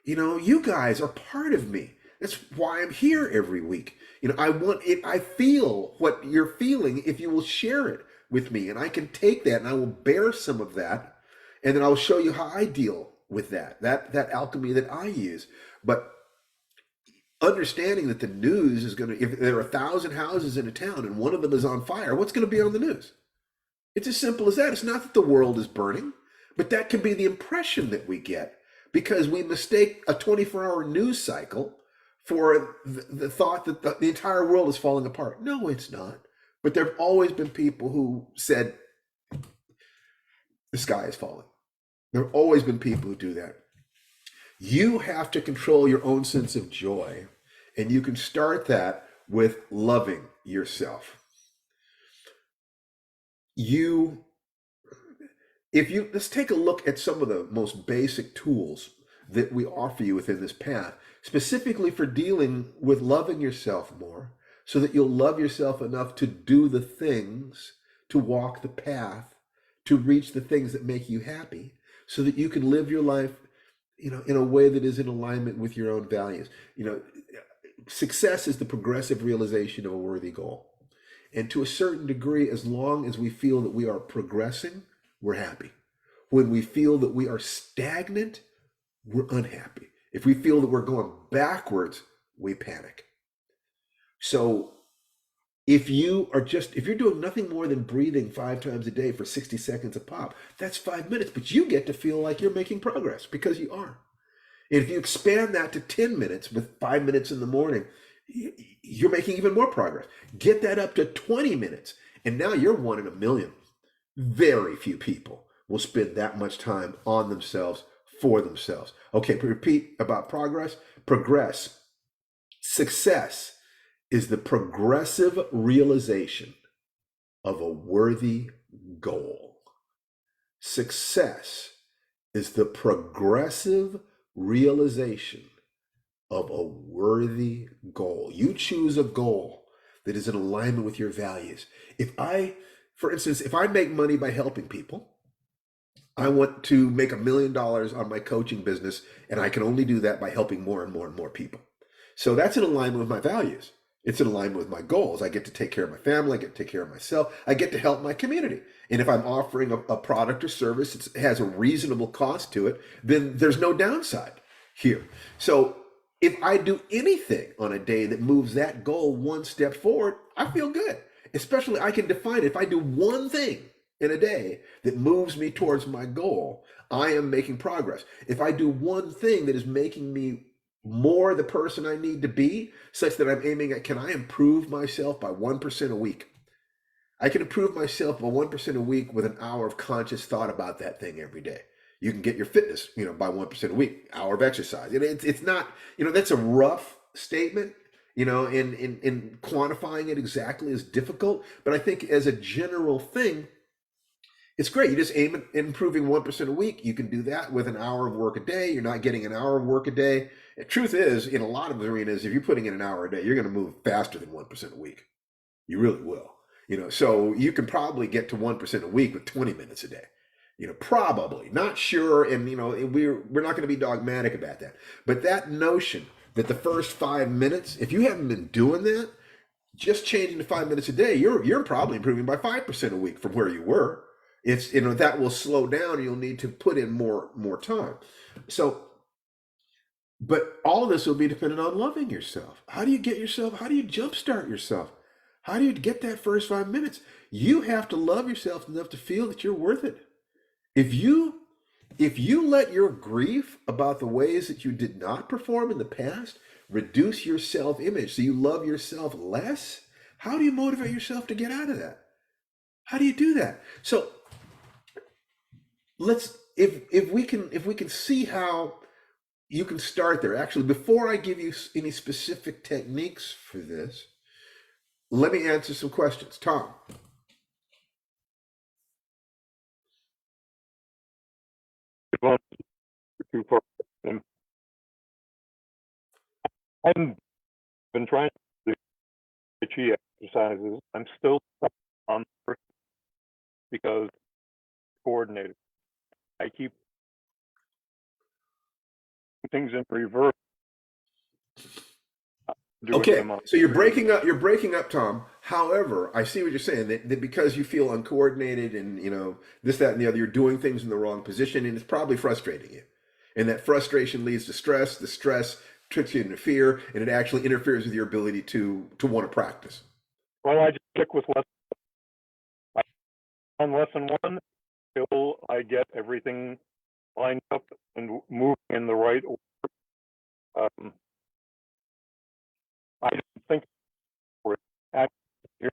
Speaker 2: You know, you guys are part of me. That's why I'm here every week. You know, I feel what you're feeling if you will share it with me, and I can take that and I will bear some of that, and then I'll show you how I deal with that alchemy that I use. But understanding that the news is going to, if there are 1,000 houses in a town and one of them is on fire, what's going to be on the news? It's as simple as that. It's not that the world is burning, but that can be the impression that we get because we mistake a 24-hour news cycle for the thought that the entire world is falling apart. No, it's not. But there have always been people who said the sky is falling. There have always been people who do that. You have to control your own sense of joy, and you can start that with loving yourself. Let's take a look at some of the most basic tools that we offer you within this path, specifically for dealing with loving yourself more, so that you'll love yourself enough to do the things, to walk the path, to reach the things that make you happy, so that you can live your life, you know, in a way that is in alignment with your own values. You know, success is the progressive realization of a worthy goal. And to a certain degree, as long as we feel that we are progressing, we're happy. When we feel that we are stagnant, we're unhappy. If we feel that we're going backwards, we panic. So if you're doing nothing more than breathing 5 times a day for 60 seconds a pop, that's 5 minutes, but you get to feel like you're making progress because you are. And if you expand that to 10 minutes with 5 minutes in the morning, you're making even more progress. Get that up to 20 minutes. And now you're 1 in a million. Very few people will spend that much time on themselves, for themselves. Okay, repeat about progress. Progress. Success is the progressive realization of a worthy goal. Success is the progressive realization of a worthy goal. You choose a goal that is in alignment with your values. For instance, if I make money by helping people, I want to make $1 million on my coaching business, and I can only do that by helping more and more and more people. So that's in alignment with my values. It's in alignment with my goals. I get to take care of my family. I get to take care of myself. I get to help my community. And if I'm offering a product or service, it has a reasonable cost to it, then there's no downside here. So if I do anything on a day that moves that goal one step forward, I feel good. Especially I can define it. If I do one thing in a day that moves me towards my goal, I am making progress. If I do one thing that is making me more the person I need to be, such that I'm aiming at, can I improve myself by 1% a week? I can improve myself by 1% a week with an hour of conscious thought about that thing every day. You can get your fitness, by 1% a week, hour of exercise. It's not, that's a rough statement, and quantifying it exactly is difficult. But I think as a general thing, it's great. You just aim at improving 1% a week. You can do that with an hour of work a day. You're not getting an hour of work a day. The truth is, in a lot of arenas, if you're putting in an hour a day, you're going to move faster than 1% a week. You really will. So you can probably get to 1% a week with 20 minutes a day. Probably, not sure. And, we're not going to be dogmatic about that. But that notion that the first 5 minutes, if you haven't been doing that, just changing to 5 minutes a day, you're probably improving by 5% a week from where you were. It's, that will slow down. You'll need to put in more time. So But all of this will be dependent on loving yourself. How do you jumpstart yourself? How do you get that first 5 minutes? You have to love yourself enough to feel that you're worth it. If you let your grief about the ways that you did not perform in the past reduce your self-image so you love yourself less, how do you motivate yourself to get out of that? How do you do that? So if we can see how you can start there. Actually, before I give you any specific techniques for this, let me answer some questions. Tom.
Speaker 7: Well, too far. I've been trying to do the chi exercises. I'm still stuck on the first because coordinated. I keep things in reverse.
Speaker 2: Okay, so you're breaking up, Tom. However, I see what you're saying, that because you feel uncoordinated and, you know, this, that, and the other, you're doing things in the wrong position, and it's probably frustrating you. And that frustration leads to stress. The stress tricks you into fear, and it actually interferes with your ability to want to practice.
Speaker 7: Well, I just stick with on lesson 1 till I get everything lined up and moving in the right order. I don't think we're at here.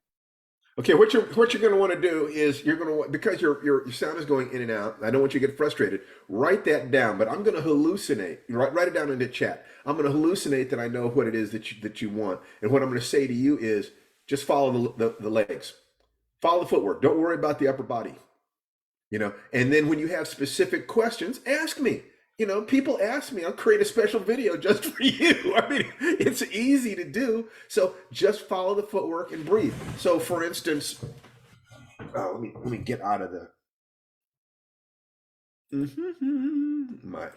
Speaker 2: Okay, what you're going to want to do is you're going to, because your sound is going in and out. I don't want you to get frustrated. Write that down, but I'm going to hallucinate. Write it down in the chat. I'm going to hallucinate that I know what it is that you want, and what I'm going to say to you is just follow the legs, follow the footwork. Don't worry about the upper body. You know, and then when you have specific questions, ask me. You know, people ask me, I'll create a special video just for you. I mean, it's easy to do. So just follow the footwork and breathe. So for instance, let me get out of the,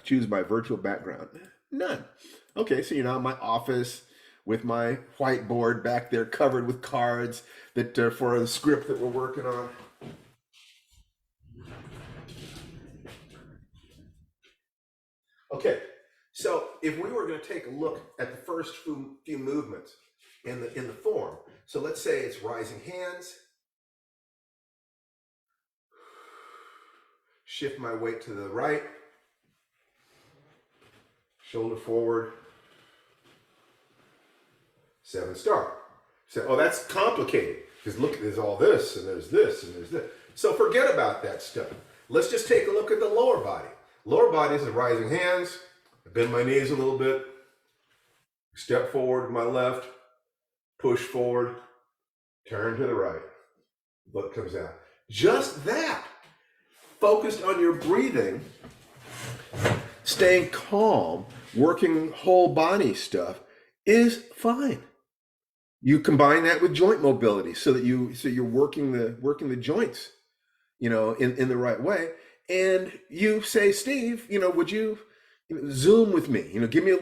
Speaker 2: choose my virtual background. None. Okay, so you're now in my office with my whiteboard back there covered with cards that for the script that we're working on. Okay, so if we were going to take a look at the first few movements in the form, so let's say it's rising hands, shift my weight to the right, shoulder forward, 7 star. So, oh, that's complicated because look, there's all this and there's this and there's this. So forget about that stuff. Let's just take a look at the lower body. Lower body is the rising hands. I bend my knees a little bit. Step forward to my left. Push forward. Turn to the right. Butt comes out. Just that. Focused on your breathing. Staying calm. Working whole body stuff is fine. You combine that with joint mobility so that you're working the joints, you know, in the right way. And you say, Steve, you know, would you Zoom with me? You know, give me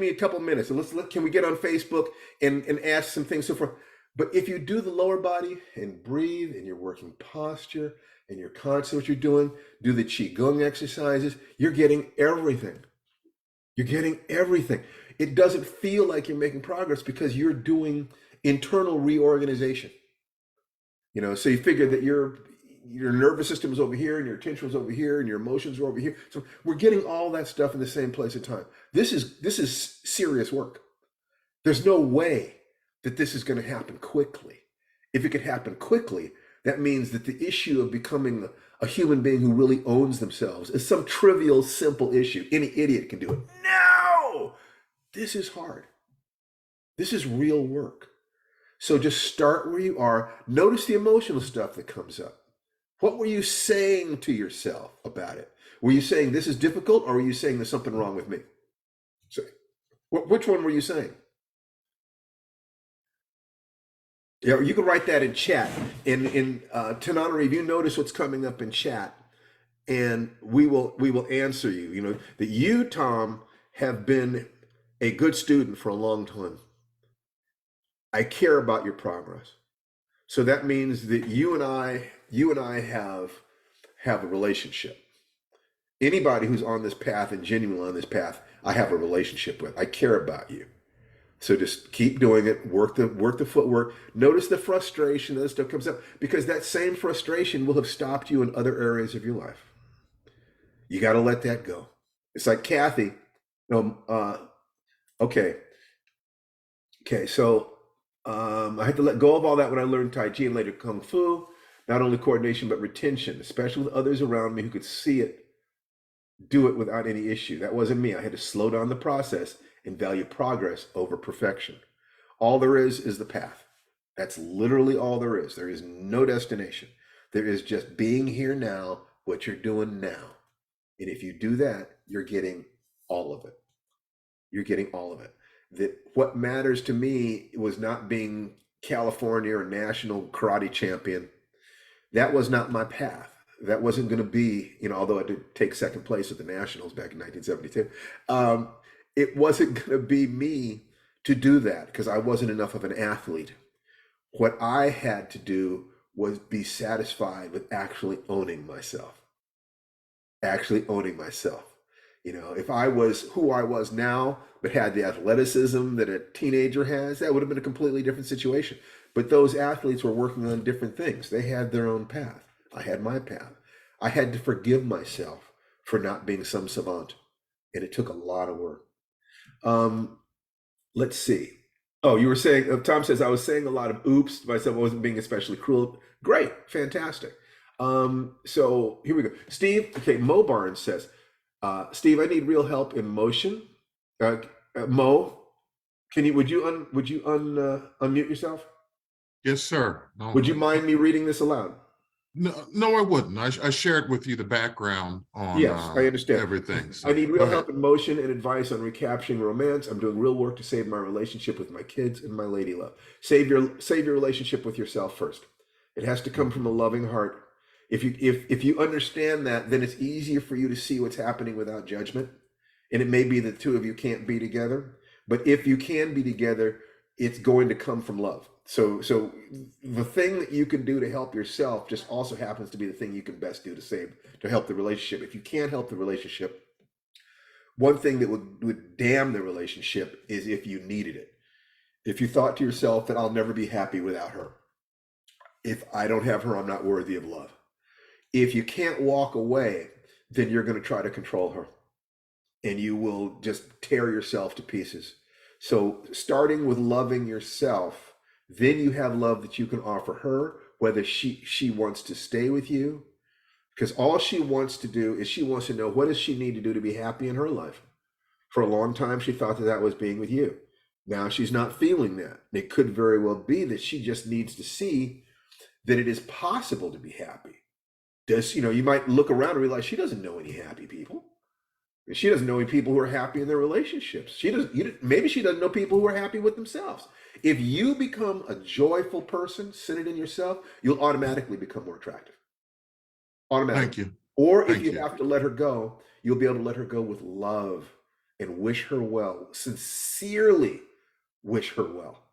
Speaker 2: a couple minutes, and can we get on Facebook and ask some things so forth. But if you do the lower body and breathe, and you're working posture, and you're conscious of what you're doing, do the Qigong exercises, you're getting everything. You're getting everything. It doesn't feel like you're making progress because you're doing internal reorganization. You know, so you figure that your nervous system is over here, and your attention was over here, and your emotions are over here. So we're getting all that stuff in the same place at time. This is serious work. There's no way that this is going to happen quickly. If it could happen quickly, that means that the issue of becoming a human being who really owns themselves is some trivial, simple issue. Any idiot can do it. No! This is hard. This is real work. So just start where you are. Notice the emotional stuff that comes up. What were you saying to yourself about it? Were you saying this is difficult, or were you saying there's something wrong with me? So, which one were you saying? Yeah, you can write that in chat. In Tananari, if you notice what's coming up in chat, and we will answer you. You know that you, Tom, have been a good student for a long time. I care about your progress. So that means that you and I have a relationship. Anybody who's on this path and genuinely on this path, I have a relationship with. I care about you. So just keep doing it. Work the footwork. Notice the frustration that stuff comes up, because that same frustration will have stopped you in other areas of your life. You got to let that go. It's like Kathy. Okay. So I had to let go of all that when I learned Tai Chi and later Kung Fu. Not only coordination, but retention, especially with others around me who could see it, do it without any issue. That wasn't me. I had to slow down the process and value progress over perfection. All there is the path. That's literally all there is. There is no destination. There is just being here now, what you're doing now. And if you do that, you're getting all of it. You're getting all of it. That what matters to me was not being California or national karate champion. That was not my path. That wasn't going to be, although I did take second place at the Nationals back in 1972. It wasn't going to be me to do that because I wasn't enough of an athlete. What I had to do was be satisfied with actually owning myself. If I was who I was now, but had the athleticism that a teenager has, that would have been a completely different situation. But those athletes were working on different things. They had their own path. I had my path. I had to forgive myself for not being some savant. And it took a lot of work. Let's see. Oh, you were saying, Tom says, I was saying a lot of oops to myself. I wasn't being especially cruel. Great. Fantastic. So here we go. Steve, okay, Mo Barnes says, Steve, I need real help in motion. Mo, would you unmute yourself?
Speaker 5: Yes, sir. No,
Speaker 2: Would you mind me reading this aloud?
Speaker 5: No, I wouldn't. I shared with you the background on
Speaker 2: Yes, I understand.
Speaker 5: everything. So
Speaker 2: I need
Speaker 5: go
Speaker 2: real
Speaker 5: ahead.
Speaker 2: help in motion and advice on recapturing romance. I'm doing real work to save my relationship with my kids and my lady love. Save your relationship with yourself first. It has to come from a loving heart. If you understand that, then it's easier for you to see what's happening without judgment. And it may be the two of you can't be together, but if you can be together, it's going to come from love. So the thing that you can do to help yourself just also happens to be the thing you can best do to help the relationship. If you can't help the relationship, one thing that would damn the relationship is if you needed it. If you thought to yourself that I'll never be happy without her. If I don't have her, I'm not worthy of love. If you can't walk away, then you're going to try to control her. And you will just tear yourself to pieces. So starting with loving yourself, then you have love that you can offer her, whether she wants to stay with you, because all she wants to do is she wants to know, what does she need to do to be happy in her life? For a long time, she thought that was being with you. Now she's not feeling that. It could very well be that she just needs to see that it is possible to be happy. You might look around and realize she doesn't know any happy people. She doesn't know any people who are happy in their relationships. Maybe she doesn't know people who are happy with themselves. If you become a joyful person, centered in yourself, you'll automatically become more attractive. Automatically.
Speaker 5: Thank you.
Speaker 2: Or if
Speaker 5: Thank
Speaker 2: you
Speaker 5: you.
Speaker 2: have to let her go, you'll be able to let her go with love and wish her well, sincerely wish her well.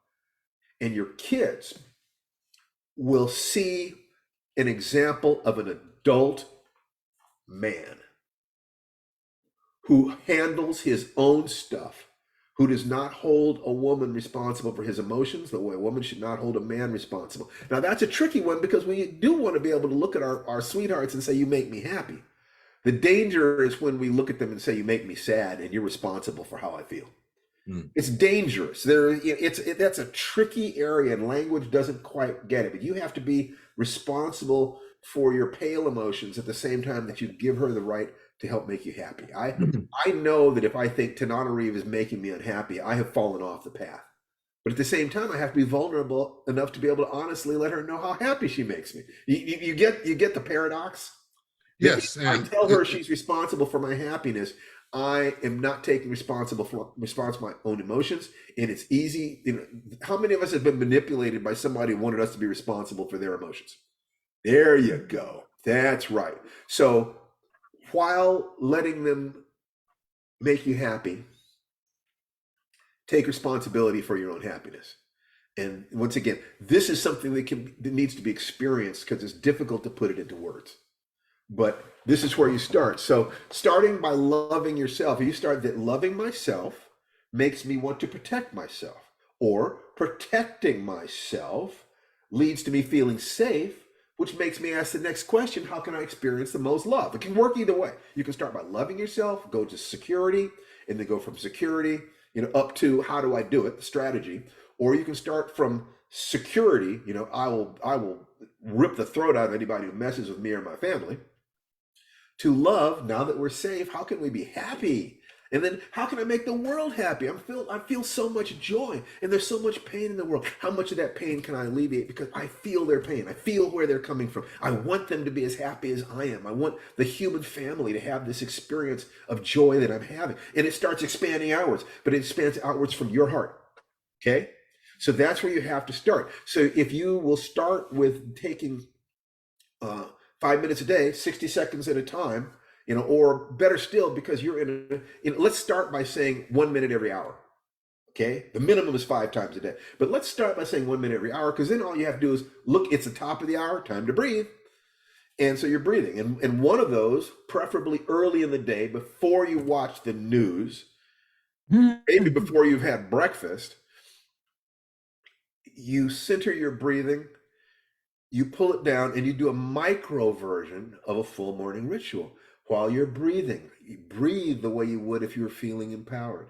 Speaker 2: And your kids will see an example of an adult man who handles his own stuff, who does not hold a woman responsible for his emotions the way a woman should not hold a man responsible. Now, that's a tricky one because we do want to be able to look at our sweethearts and say, you make me happy. The danger is when we look at them and say, you make me sad and you're responsible for how I feel. It's dangerous. That's a tricky area and language doesn't quite get it, but you have to be responsible for your pale emotions at the same time that you give her the right to help make you happy. I know that if I think Tananarive is making me unhappy, I have fallen off the path. But at the same time, I have to be vulnerable enough to be able to honestly let her know how happy she makes me. You get the paradox?
Speaker 5: Yes.
Speaker 2: I tell her she's responsible for my happiness. I am not taking responsibility for my own emotions. And it's easy. How many of us have been manipulated by somebody who wanted us to be responsible for their emotions? There you go. That's right. So while letting them make you happy, take responsibility for your own happiness. And once again, this is something that needs to be experienced because it's difficult to put it into words. but this is where you start. So starting by loving yourself, you start that loving myself makes me want to protect myself, or protecting myself leads to me feeling safe, which makes me ask the next question: how can I experience the most love? It can work either way. You can start by loving yourself, go to security, and then go from security, up to how do I do it, the strategy. Or you can start from security, I will rip the throat out of anybody who messes with me or my family, to love. Now that we're safe, how can we be happy? And then how can I make the world happy? I feel so much joy, and there's so much pain in the world. How much of that pain can I alleviate? Because I feel their pain. I feel where they're coming from. I want them to be as happy as I am. I want the human family to have this experience of joy that I'm having. And it starts expanding outwards, but it expands outwards from your heart. Okay? So that's where you have to start. So if you will start with taking 5 minutes a day, 60 seconds at a time, or better still, because you're let's start by saying 1 minute every hour. Okay. The minimum is 5 times a day, but let's start by saying 1 minute every hour, because then all you have to do is look, it's the top of the hour, time to breathe. And so you're breathing. And one of those, preferably early in the day, before you watch the news, maybe before you've had breakfast, you center your breathing, you pull it down, and you do a micro version of a full morning ritual. While you're breathing, you breathe the way you would if you were feeling empowered.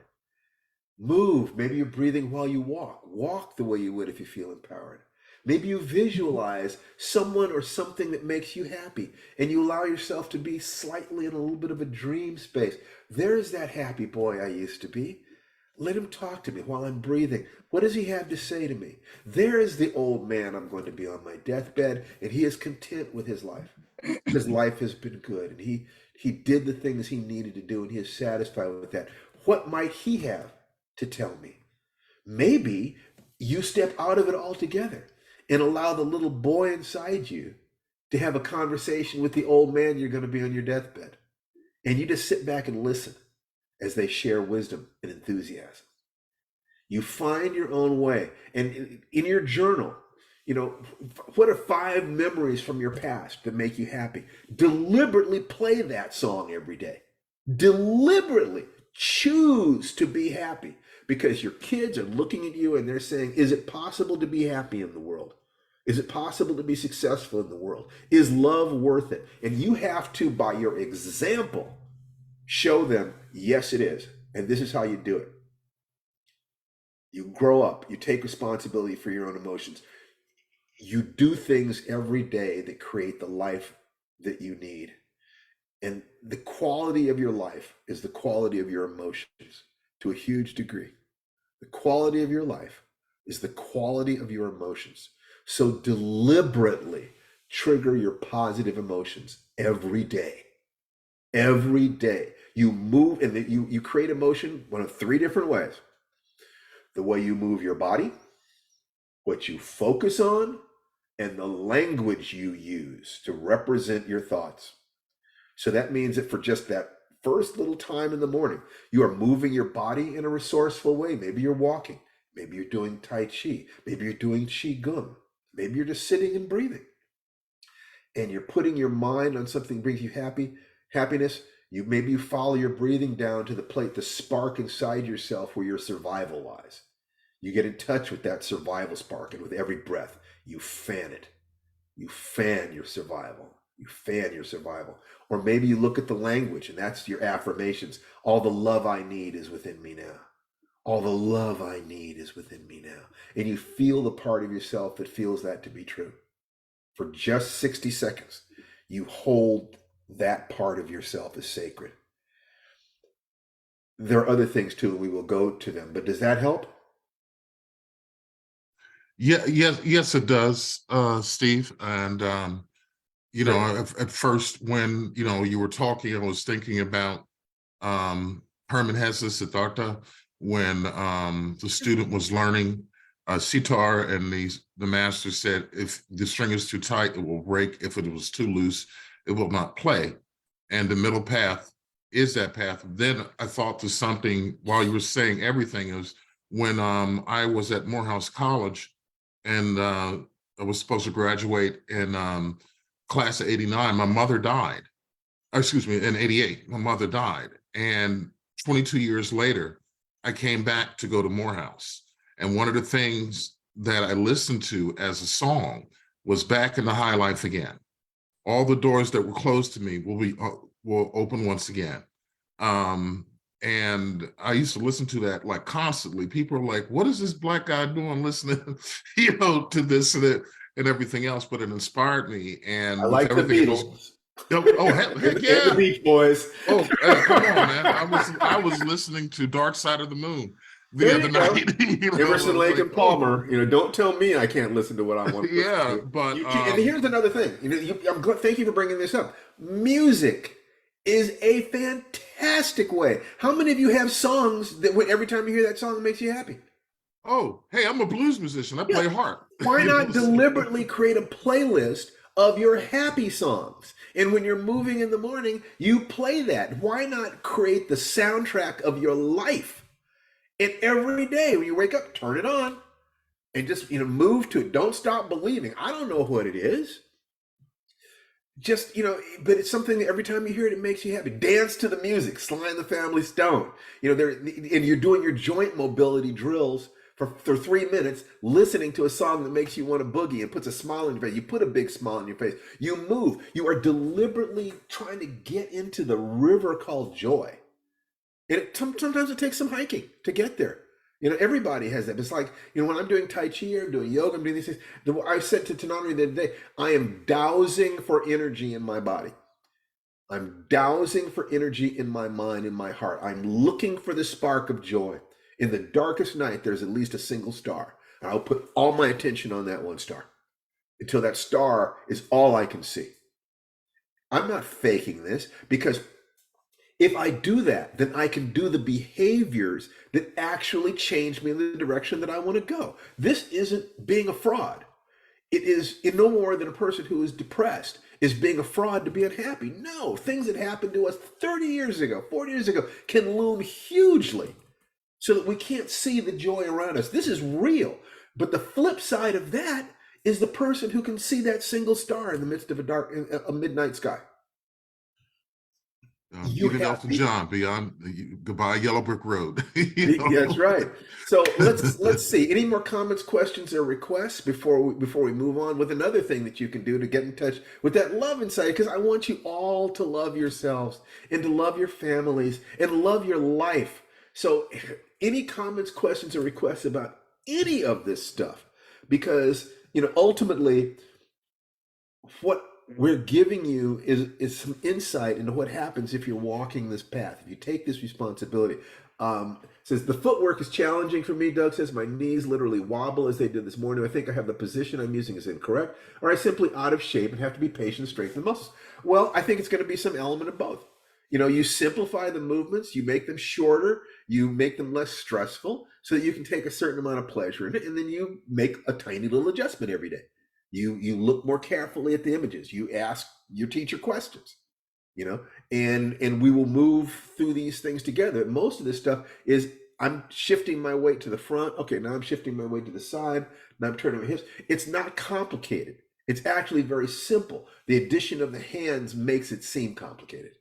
Speaker 2: Move. Maybe you're breathing while you walk. Walk the way you would if you feel empowered. Maybe you visualize someone or something that makes you happy, and you allow yourself to be slightly in a little bit of a dream space. There's that happy boy I used to be. Let him talk to me while I'm breathing. What does he have to say to me? There is the old man I'm going to be on my deathbed, and he is content with his life. His life has been good, and he did the things he needed to do, and he is satisfied with that. What might he have to tell me? Maybe you step out of it altogether and allow the little boy inside you to have a conversation with the old man you're going to be on your deathbed. And you just sit back and listen as they share wisdom and enthusiasm. You find your own way. And in your journal, what are 5 memories from your past that make you happy? Deliberately play that song every day. Deliberately choose to be happy, because your kids are looking at you and they're saying, is it possible to be happy in the world? Is it possible to be successful in the world? Is love worth it? And you have to, by your example, show them, yes, it is. And this is how you do it. You grow up, you take responsibility for your own emotions. You do things every day that create the life that you need. And the quality of your life is the quality of your emotions to a huge degree. The quality of your life is the quality of your emotions. So deliberately trigger your positive emotions every day. Every day. You move, and you create emotion one of 3 different ways. The way you move your body, what you focus on, and the language you use to represent your thoughts. So that means that for just that first little time in the morning, you are moving your body in a resourceful way. Maybe you're walking. Maybe you're doing Tai Chi. Maybe you're doing Qigong. Maybe you're just sitting and breathing. And you're putting your mind on something that brings you happiness. Maybe you follow your breathing down to the spark inside yourself where your survival lies. You get in touch with that survival spark, and with every breath, you fan it. You fan your survival. You fan your survival. Or maybe you look at the language, and that's your affirmations. All the love I need is within me now. All the love I need is within me now. And you feel the part of yourself that feels that to be true. For just 60 seconds, you hold that part of yourself as sacred. There are other things too, and we will go to them, but does that help?
Speaker 5: Yes, it does, Steve. And at first, when you were talking, I was thinking about Herman Hesse Siddhartha, when the student was learning sitar, and the master said, if the string is too tight, it will break. If it was too loose, it will not play. And the middle path is that path. Then I thought to something while you were saying everything, is when I was at Morehouse College, and I was supposed to graduate in class of 89, my mother died. Excuse me, in 88, my mother died. And 22 years later, I came back to go to Morehouse. And one of the things that I listened to as a song was Back in the High Life Again. All the doors that were closed to me will open once again. And I used to listen to that like constantly. People are like, what is this Black guy doing listening, to this and everything else? But it inspired me. And
Speaker 2: I like the Beatles.
Speaker 5: Heck yeah.
Speaker 2: And the Beach Boys.
Speaker 5: Oh, hey, come on, man. I was listening to Dark Side of the Moon the other night.
Speaker 2: Emerson, Lake, and Palmer. Don't tell me I can't listen to what I want to listen to.
Speaker 5: But
Speaker 2: and here's another thing. Thank you for bringing this up. Music is a fantastic way. How many of you have songs that every time you hear that song it makes you happy?
Speaker 5: Oh, hey, I'm a blues musician. I play harp.
Speaker 2: Why not deliberately create a playlist of your happy songs? And when you're moving in the morning, you play that. Why not create the soundtrack of your life? And every day when you wake up, turn it on and just, move to it. Don't stop believing. I don't know what it is. Just, but it's something that every time you hear it, it makes you happy. Dance to the music, Sly and the Family Stone. And you're doing your joint mobility drills for 3 minutes, listening to a song that makes you want to boogie and puts a smile on your face. You put a big smile on your face. You move. You are deliberately trying to get into the river called joy. And sometimes it takes some hiking to get there. Everybody has that. It's like, when I'm doing Tai Chi or I'm doing yoga, I'm doing these things. I said to Tananari the other day, I am dowsing for energy in my body. I'm dowsing for energy in my mind, in my heart. I'm looking for the spark of joy. In the darkest night, there's at least a single star. And I'll put all my attention on that one star until that star is all I can see. I'm not faking this, because if I do that, then I can do the behaviors that actually change me in the direction that I want to go. This isn't being a fraud. It is no more than a person who is depressed is being a fraud to be unhappy. No, things that happened to us 30 years ago, 40 years ago can loom hugely so that we can't see the joy around us. This is real. But the flip side of that is the person who can see that single star in the midst of a midnight sky.
Speaker 5: Even Elton John, beyond goodbye Yellow Brick Road.
Speaker 2: That's right. So let's see. Any more comments, questions, or requests before we move on with another thing that you can do to get in touch with that love inside? Because I want you all to love yourselves and to love your families and love your life. So any comments, questions, or requests about any of this stuff? Because ultimately, what we're giving you is some insight into what happens if you're walking this path, if you take this responsibility. Says the footwork is challenging for me. Doug says my knees literally wobble as they did this morning. I think I have the position I'm using is incorrect, or I simply out of shape and have to be patient to strengthen the muscles. Well, I think it's going to be some element of both. You simplify the movements, you make them shorter, you make them less stressful so that you can take a certain amount of pleasure in it, and then you make a tiny little adjustment every day. You look more carefully at the images. You ask your teacher questions, and we will move through these things together. Most of this stuff is I'm shifting my weight to the front. Okay, now I'm shifting my weight to the side. Now I'm turning my hips. It's not complicated. It's actually very simple. The addition of the hands makes it seem complicated.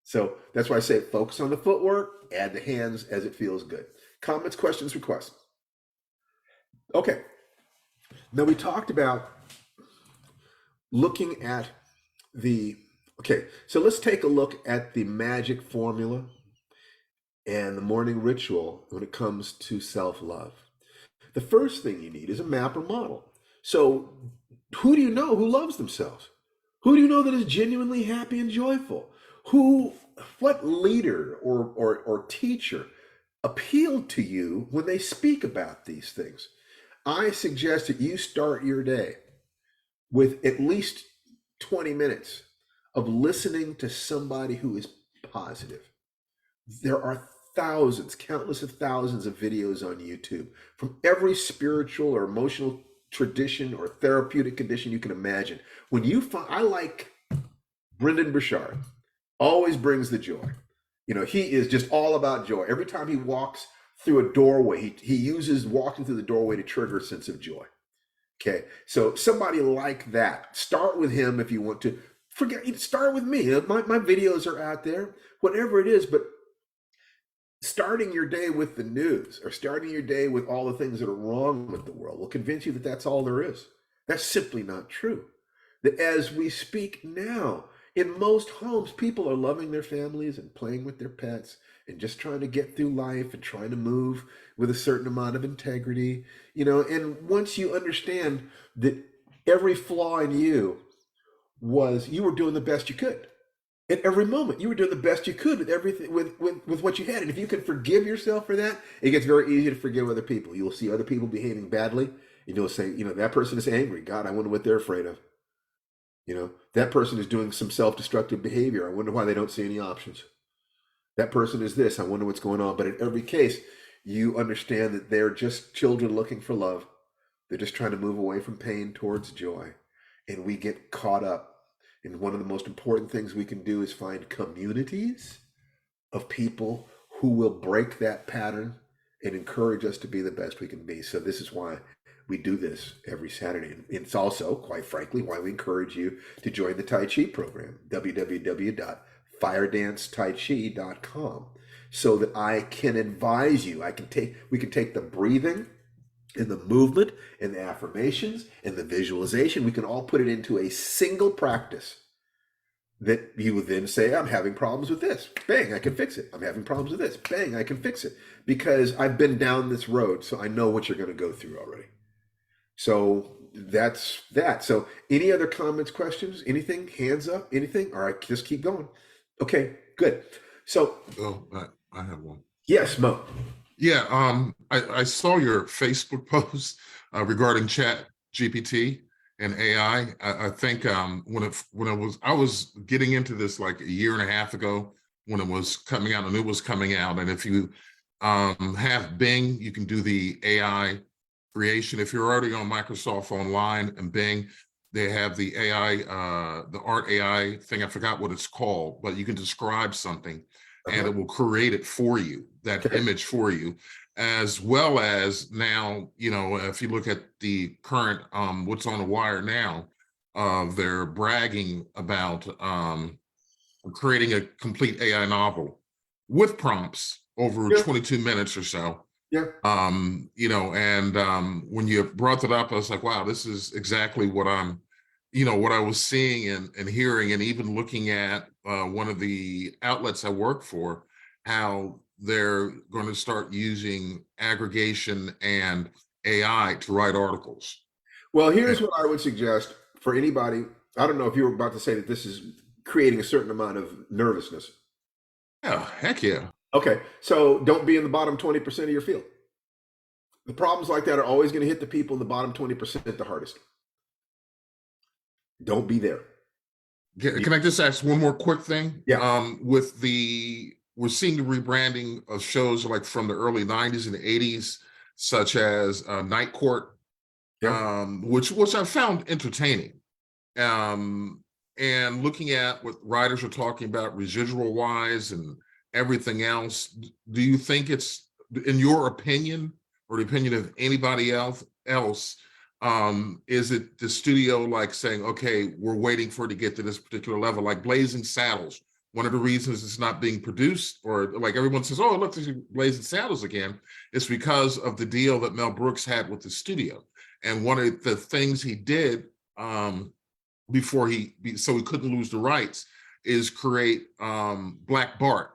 Speaker 2: So that's why I say focus on the footwork, add the hands as it feels good. Comments, questions, requests. Okay. Now we talked about looking at so let's take a look at the magic formula and the morning ritual when it comes to self-love. The first thing you need is a map or model. So who do you know who loves themselves? Who do you know that is genuinely happy and joyful? What leader or teacher appealed to you when they speak about these things? I suggest that you start your day with at least 20 minutes of listening to somebody who is positive. There are countless of thousands of videos on YouTube from every spiritual or emotional tradition or therapeutic condition you can imagine. I like Brendan Burchard, always brings the joy. He is just all about joy. Every time he walks through a doorway, he uses walking through the doorway to trigger a sense of joy. Okay, so somebody like that, start with him if you want to. Start with me. My videos are out there, whatever it is, but starting your day with the news or starting your day with all the things that are wrong with the world will convince you that that's all there is. That's simply not true. That as we speak now, in most homes, people are loving their families and playing with their pets and just trying to get through life and trying to move with a certain amount of integrity, and once you understand that every flaw in you you were doing the best you could. At every moment, you were doing the best you could with everything, with what you had. And if you can forgive yourself for that, it gets very easy to forgive other people. You will see other people behaving badly, and you'll say, that person is angry. God, I wonder what they're afraid of. That person is doing some self-destructive behavior. I wonder why they don't see any options. That person is this. I wonder what's going on. But in every case, you understand that they're just children looking for love. They're just trying to move away from pain towards joy. And we get caught up. And one of the most important things we can do is find communities of people who will break that pattern and encourage us to be the best we can be. So this is why we do this every Saturday. And it's also, quite frankly, why we encourage you to join the Tai Chi program, www.firedancetaichi.com, so that I can advise you. We can take the breathing and the movement and the affirmations and the visualization. We can all put it into a single practice that you would then say, I'm having problems with this. Bang, I can fix it. I'm having problems with this. Bang, I can fix it. Because I've been down this road, so I know what you're going to go through already. So that's that. So any other comments, questions, anything, hands up, anything? All right, just keep going. Okay, good. So
Speaker 5: I have one.
Speaker 2: Yes, Mo.
Speaker 5: Yeah, I saw your Facebook post regarding Chat GPT and AI. I think I was getting into this like a year and a half ago when it was coming out, and it was coming out. And if you have Bing, you can do the AI creation. If you're already on Microsoft Online and Bing, they have the AI, the art AI thing. I forgot what it's called, but you can describe something and it will create it for you, that image for you, as well as now, if you look at the current, what's on the wire now, they're bragging about creating a complete AI novel with prompts over 22 minutes or so.
Speaker 2: Yeah.
Speaker 5: When you brought it up, I was like, wow, this is exactly what what I was seeing and hearing, and even looking at one of the outlets I work for, how they're going to start using aggregation and AI to write articles.
Speaker 2: Well, here's what I would suggest for anybody. I don't know if you were about to say that this is creating a certain amount of nervousness.
Speaker 5: Yeah, heck yeah.
Speaker 2: Okay, so don't be in the bottom 20% of your field. The problems like that are always going to hit the people in the bottom 20% the hardest. Don't be there.
Speaker 5: Can I just ask one more quick thing?
Speaker 2: Yeah.
Speaker 5: We're seeing the rebranding of shows like from the early 90s and 80s, such as Night Court, which I found entertaining. And looking at what writers are talking about residual wise and everything else, do you think it's, in your opinion, or the opinion of anybody else, is it the studio like saying, okay, we're waiting for it to get to this particular level, like Blazing Saddles? One of the reasons it's not being produced, or like everyone says, oh, look, there's Blazing Saddles again, is because of the deal that Mel Brooks had with the studio. And one of the things he did before so he couldn't lose the rights, is create Black Bart,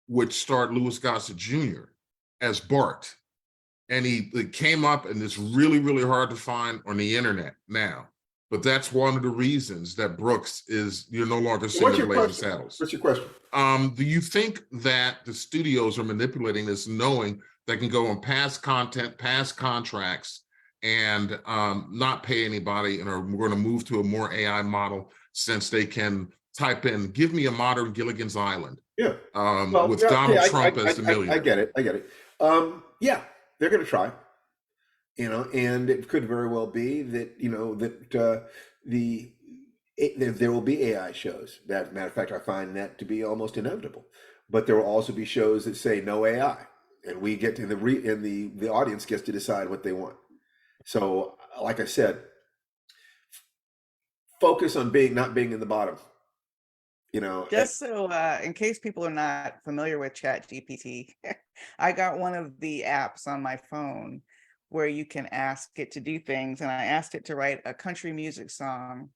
Speaker 5: which starred Louis Gossett Jr. as Bart. And it came up, and it's really, really hard to find on the internet now. But that's one of the reasons that Brooks you're no longer seeing the Blazing Saddles.
Speaker 2: What's your question?
Speaker 5: Do you think that the studios are manipulating this, knowing they can go on past content, past contracts, and not pay anybody, and we're going to move to a more AI model, since they can type in, give me a modern Gilligan's Island?
Speaker 2: Yeah.
Speaker 5: With Donald Trump as the millionaire.
Speaker 2: I get it. Yeah, they're going to try. And it could very well be that there will be AI shows. That, matter of fact, I find that to be almost inevitable. But there will also be shows that say no AI, and we get to the audience gets to decide what they want. So like I said, focus on not being in the bottom. You know,
Speaker 6: Just so, in case people are not familiar with Chat GPT, I got one of the apps on my phone where you can ask it to do things. And I asked it to write a country music song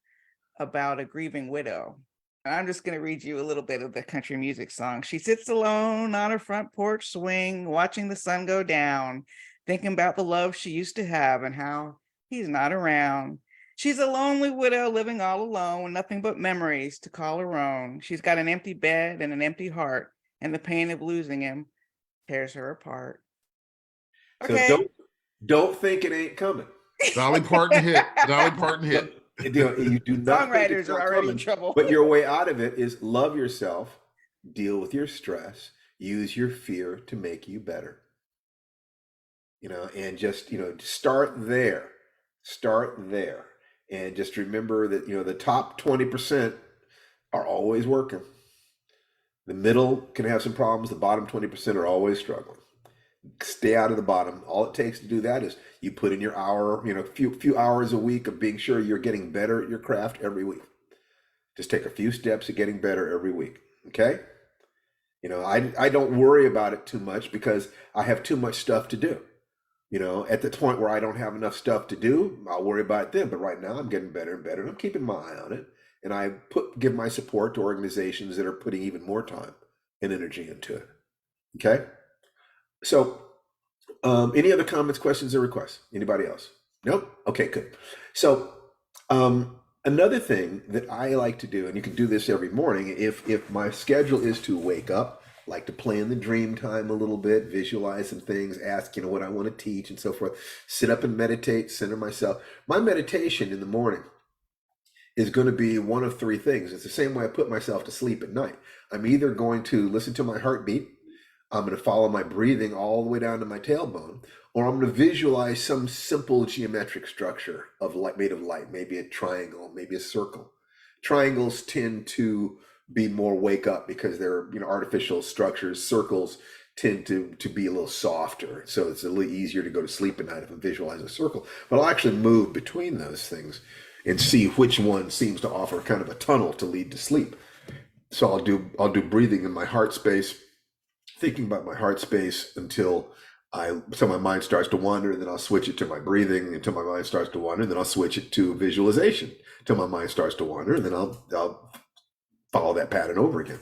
Speaker 6: about a grieving widow. And I'm just going to read you a little bit of the country music song. She sits alone on her front porch swing, watching the sun go down, thinking about the love she used to have and how he's not around. She's a lonely widow living all alone with nothing but memories to call her own. She's got an empty bed and an empty heart, and the pain of losing him tears her apart.
Speaker 2: so
Speaker 6: Okay.
Speaker 2: don't think it ain't coming.
Speaker 5: Dolly Parton hit. Dolly Parton hit.
Speaker 2: You do not think it's
Speaker 6: Songwriters are
Speaker 2: not
Speaker 6: already in
Speaker 2: coming,
Speaker 6: trouble.
Speaker 2: but your way out of it is love yourself, deal with your stress, use your fear to make you better. You know, and just, you know, start there. And just remember that, you know, the top 20% are always working. The middle can have some problems. The bottom 20% are always struggling. Stay out of the bottom. All it takes to do that is you put in your hour, you know, few hours a week of being sure you're getting better at your craft every week. Just take a few steps at getting better every week. Okay. You know, I don't worry about it too much because I have too much stuff to do. You know, at the point where I don't have enough stuff to do, I'll worry about it then. But right now I'm getting better and better, and I'm keeping my eye on it. And I give my support to organizations that are putting even more time and energy into it. Okay. So, any other comments, questions, or requests? Anybody else? Nope. Okay, good. So, another thing that I like to do, and you can do this every morning, if my schedule is to wake up, like to play in the dream time a little bit, visualize some things, ask, you know, what I want to teach and so forth, sit up and meditate, center myself. My meditation in the morning is going to be one of three things. It's the same way I put myself to sleep at night. I'm either going to listen to my heartbeat, I'm going to follow my breathing all the way down to my tailbone, or I'm going to visualize some simple geometric structure of light, made of light, maybe a triangle, maybe a circle. Triangles tend to be more wake up because they're, you know, artificial structures. Circles tend to be a little softer, so it's a little easier to go to sleep at night if I visualize a circle. But I'll actually move between those things and see which one seems to offer kind of a tunnel to lead to sleep. So I'll do breathing in my heart space, thinking about my heart space until my mind starts to wander, and then I'll switch it to my breathing until my mind starts to wander, and then I'll switch it to visualization until my mind starts to wander, and then I'll follow that pattern over again.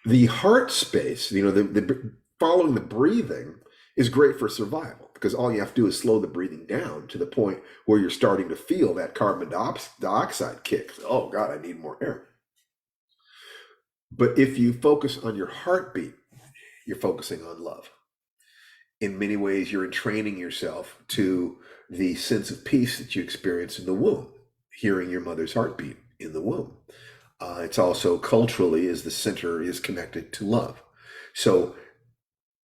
Speaker 2: The heart space, you know, the following the breathing is great for survival because all you have to do is slow the breathing down to the point where you're starting to feel that carbon dioxide kick. Oh God, I need more air. But if you focus on your heartbeat, you're focusing on love. In many ways, you're entraining yourself to the sense of peace that you experience in the womb, hearing your mother's heartbeat in the womb. It's also culturally, as the center is connected to love. So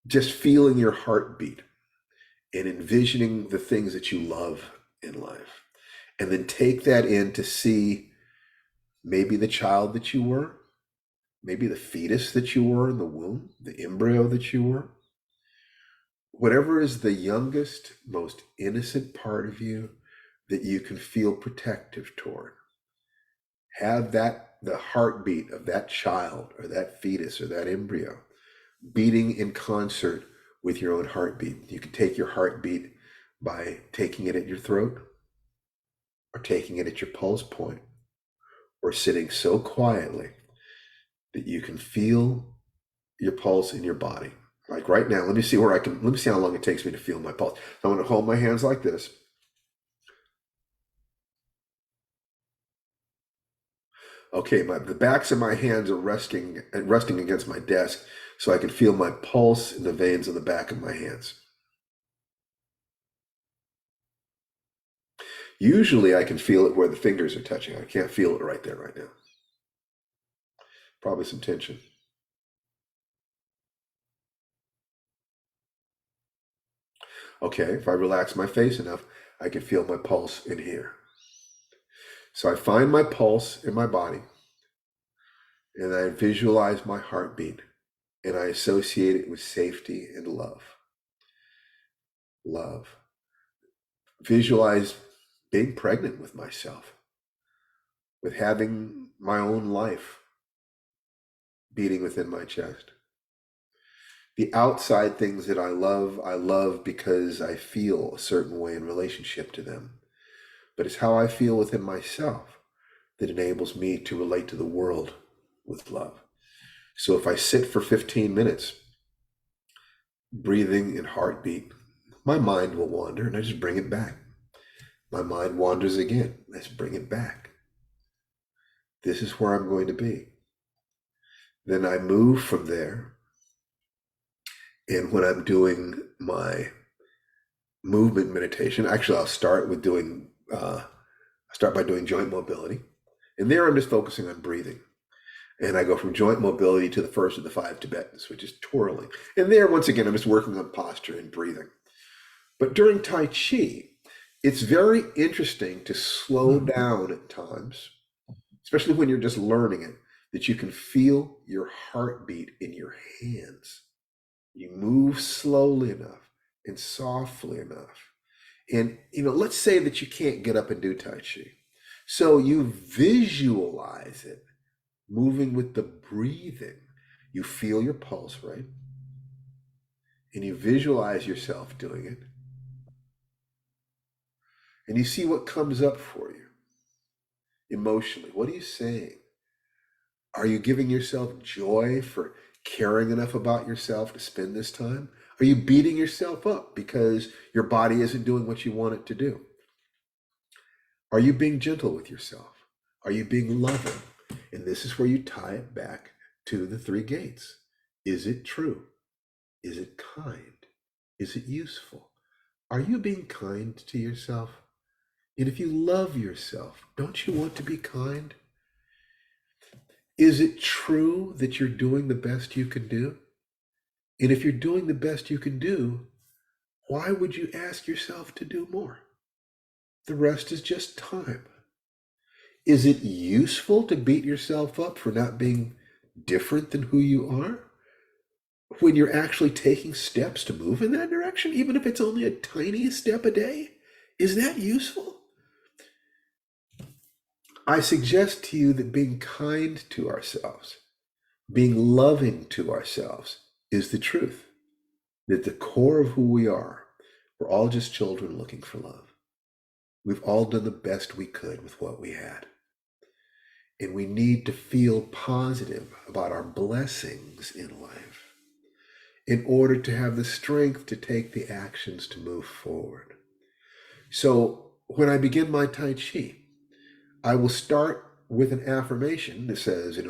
Speaker 2: just feeling your heartbeat and envisioning the things that you love in life, and then take that in to see maybe the child that you were, maybe the fetus that you were in the womb, the embryo that you were, whatever is the youngest, most innocent part of you that you can feel protective toward. Have the heartbeat of that child or that fetus or that embryo beating in concert with your own heartbeat. You can take your heartbeat by taking it at your throat, or taking it at your pulse point, or sitting so quietly that you can feel your pulse in your body. Like right now, let me see how long it takes me to feel my pulse. So I'm going to hold my hands like this. Okay, the backs of my hands are resting against my desk, so I can feel my pulse in the veins on the back of my hands. Usually I can feel it where the fingers are touching. I can't feel it right there right now. Probably some tension. Okay, if I relax my face enough, I can feel my pulse in here. So I find my pulse in my body, and I visualize my heartbeat, and I associate it with safety and love. Love. visualize being pregnant with myself, with having my own life beating within my chest. The outside things that I love because I feel a certain way in relationship to them. But it's how I feel within myself that enables me to relate to the world with love. So if I sit for 15 minutes, breathing and heartbeat, my mind will wander and I just bring it back. My mind wanders again. Let's bring it back. This is where I'm going to be. Then I move from there. And when I'm doing my movement meditation, actually, I'll start by doing joint mobility. And there I'm just focusing on breathing. And I go from joint mobility to the first of the 5 Tibetans, which is twirling. And there, once again, I'm just working on posture and breathing. But during Tai Chi, it's very interesting to slow down at times, especially when you're just learning it, that you can feel your heartbeat in your hands. You move slowly enough and softly enough. And, let's say that you can't get up and do Tai Chi. So you visualize it moving with the breathing. You feel your pulse, right? And you visualize yourself doing it. And you see what comes up for you emotionally. What are you saying? Are you giving yourself joy for caring enough about yourself to spend this time? Are you beating yourself up because your body isn't doing what you want it to do? Are you being gentle with yourself? Are you being loving? And this is where you tie it back to the 3 gates. Is it true? Is it kind? Is it useful? Are you being kind to yourself? And if you love yourself, don't you want to be kind? Is it true that you're doing the best you can do? And if you're doing the best you can do, why would you ask yourself to do more? The rest is just time. Is it useful to beat yourself up for not being different than who you are when you're actually taking steps to move in that direction, even if it's only a tiny step a day? Is that useful? I suggest to you that being kind to ourselves, being loving to ourselves is the truth. That the core of who we are, we're all just children looking for love. We've all done the best we could with what we had. And we need to feel positive about our blessings in life in order to have the strength to take the actions to move forward. So when I begin my Tai Chi, I will start with an affirmation that says,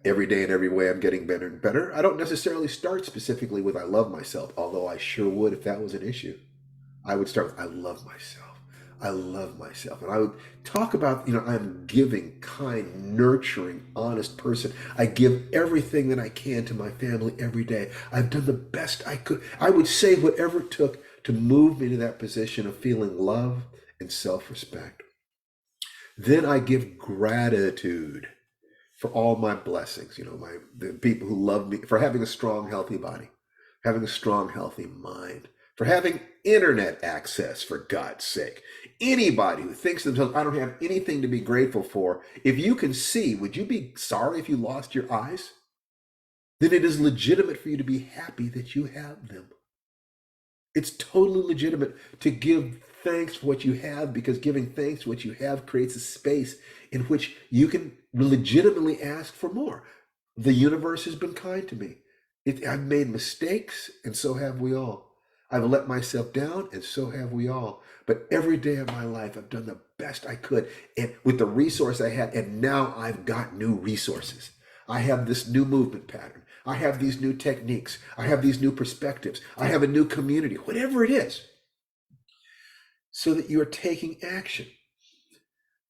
Speaker 2: every day and every way I'm getting better and better. I don't necessarily start specifically with I love myself, although I sure would if that was an issue. I would start with I love myself. I love myself. And I would talk about, I'm giving, kind, nurturing, honest person. I give everything that I can to my family every day. I've done the best I could. I would say whatever it took to move me to that position of feeling love and self-respect. Then I give gratitude for all my blessings, the people who love me, for having a strong, healthy body, having a strong, healthy mind, for having internet access, for God's sake. Anybody who thinks to themselves, I don't have anything to be grateful for, if you can see, would you be sorry if you lost your eyes? Then it is legitimate for you to be happy that you have them. It's totally legitimate to give thanks for what you have, because giving thanks for what you have creates a space in which you can legitimately ask for more. The universe has been kind to me. I've made mistakes, and so have we all. I've let myself down, and so have we all. But every day of my life, I've done the best I could, and with the resource I had, and now I've got new resources. I have this new movement pattern. I have these new techniques. I have these new perspectives. I have a new community, whatever it is, so that you are taking action.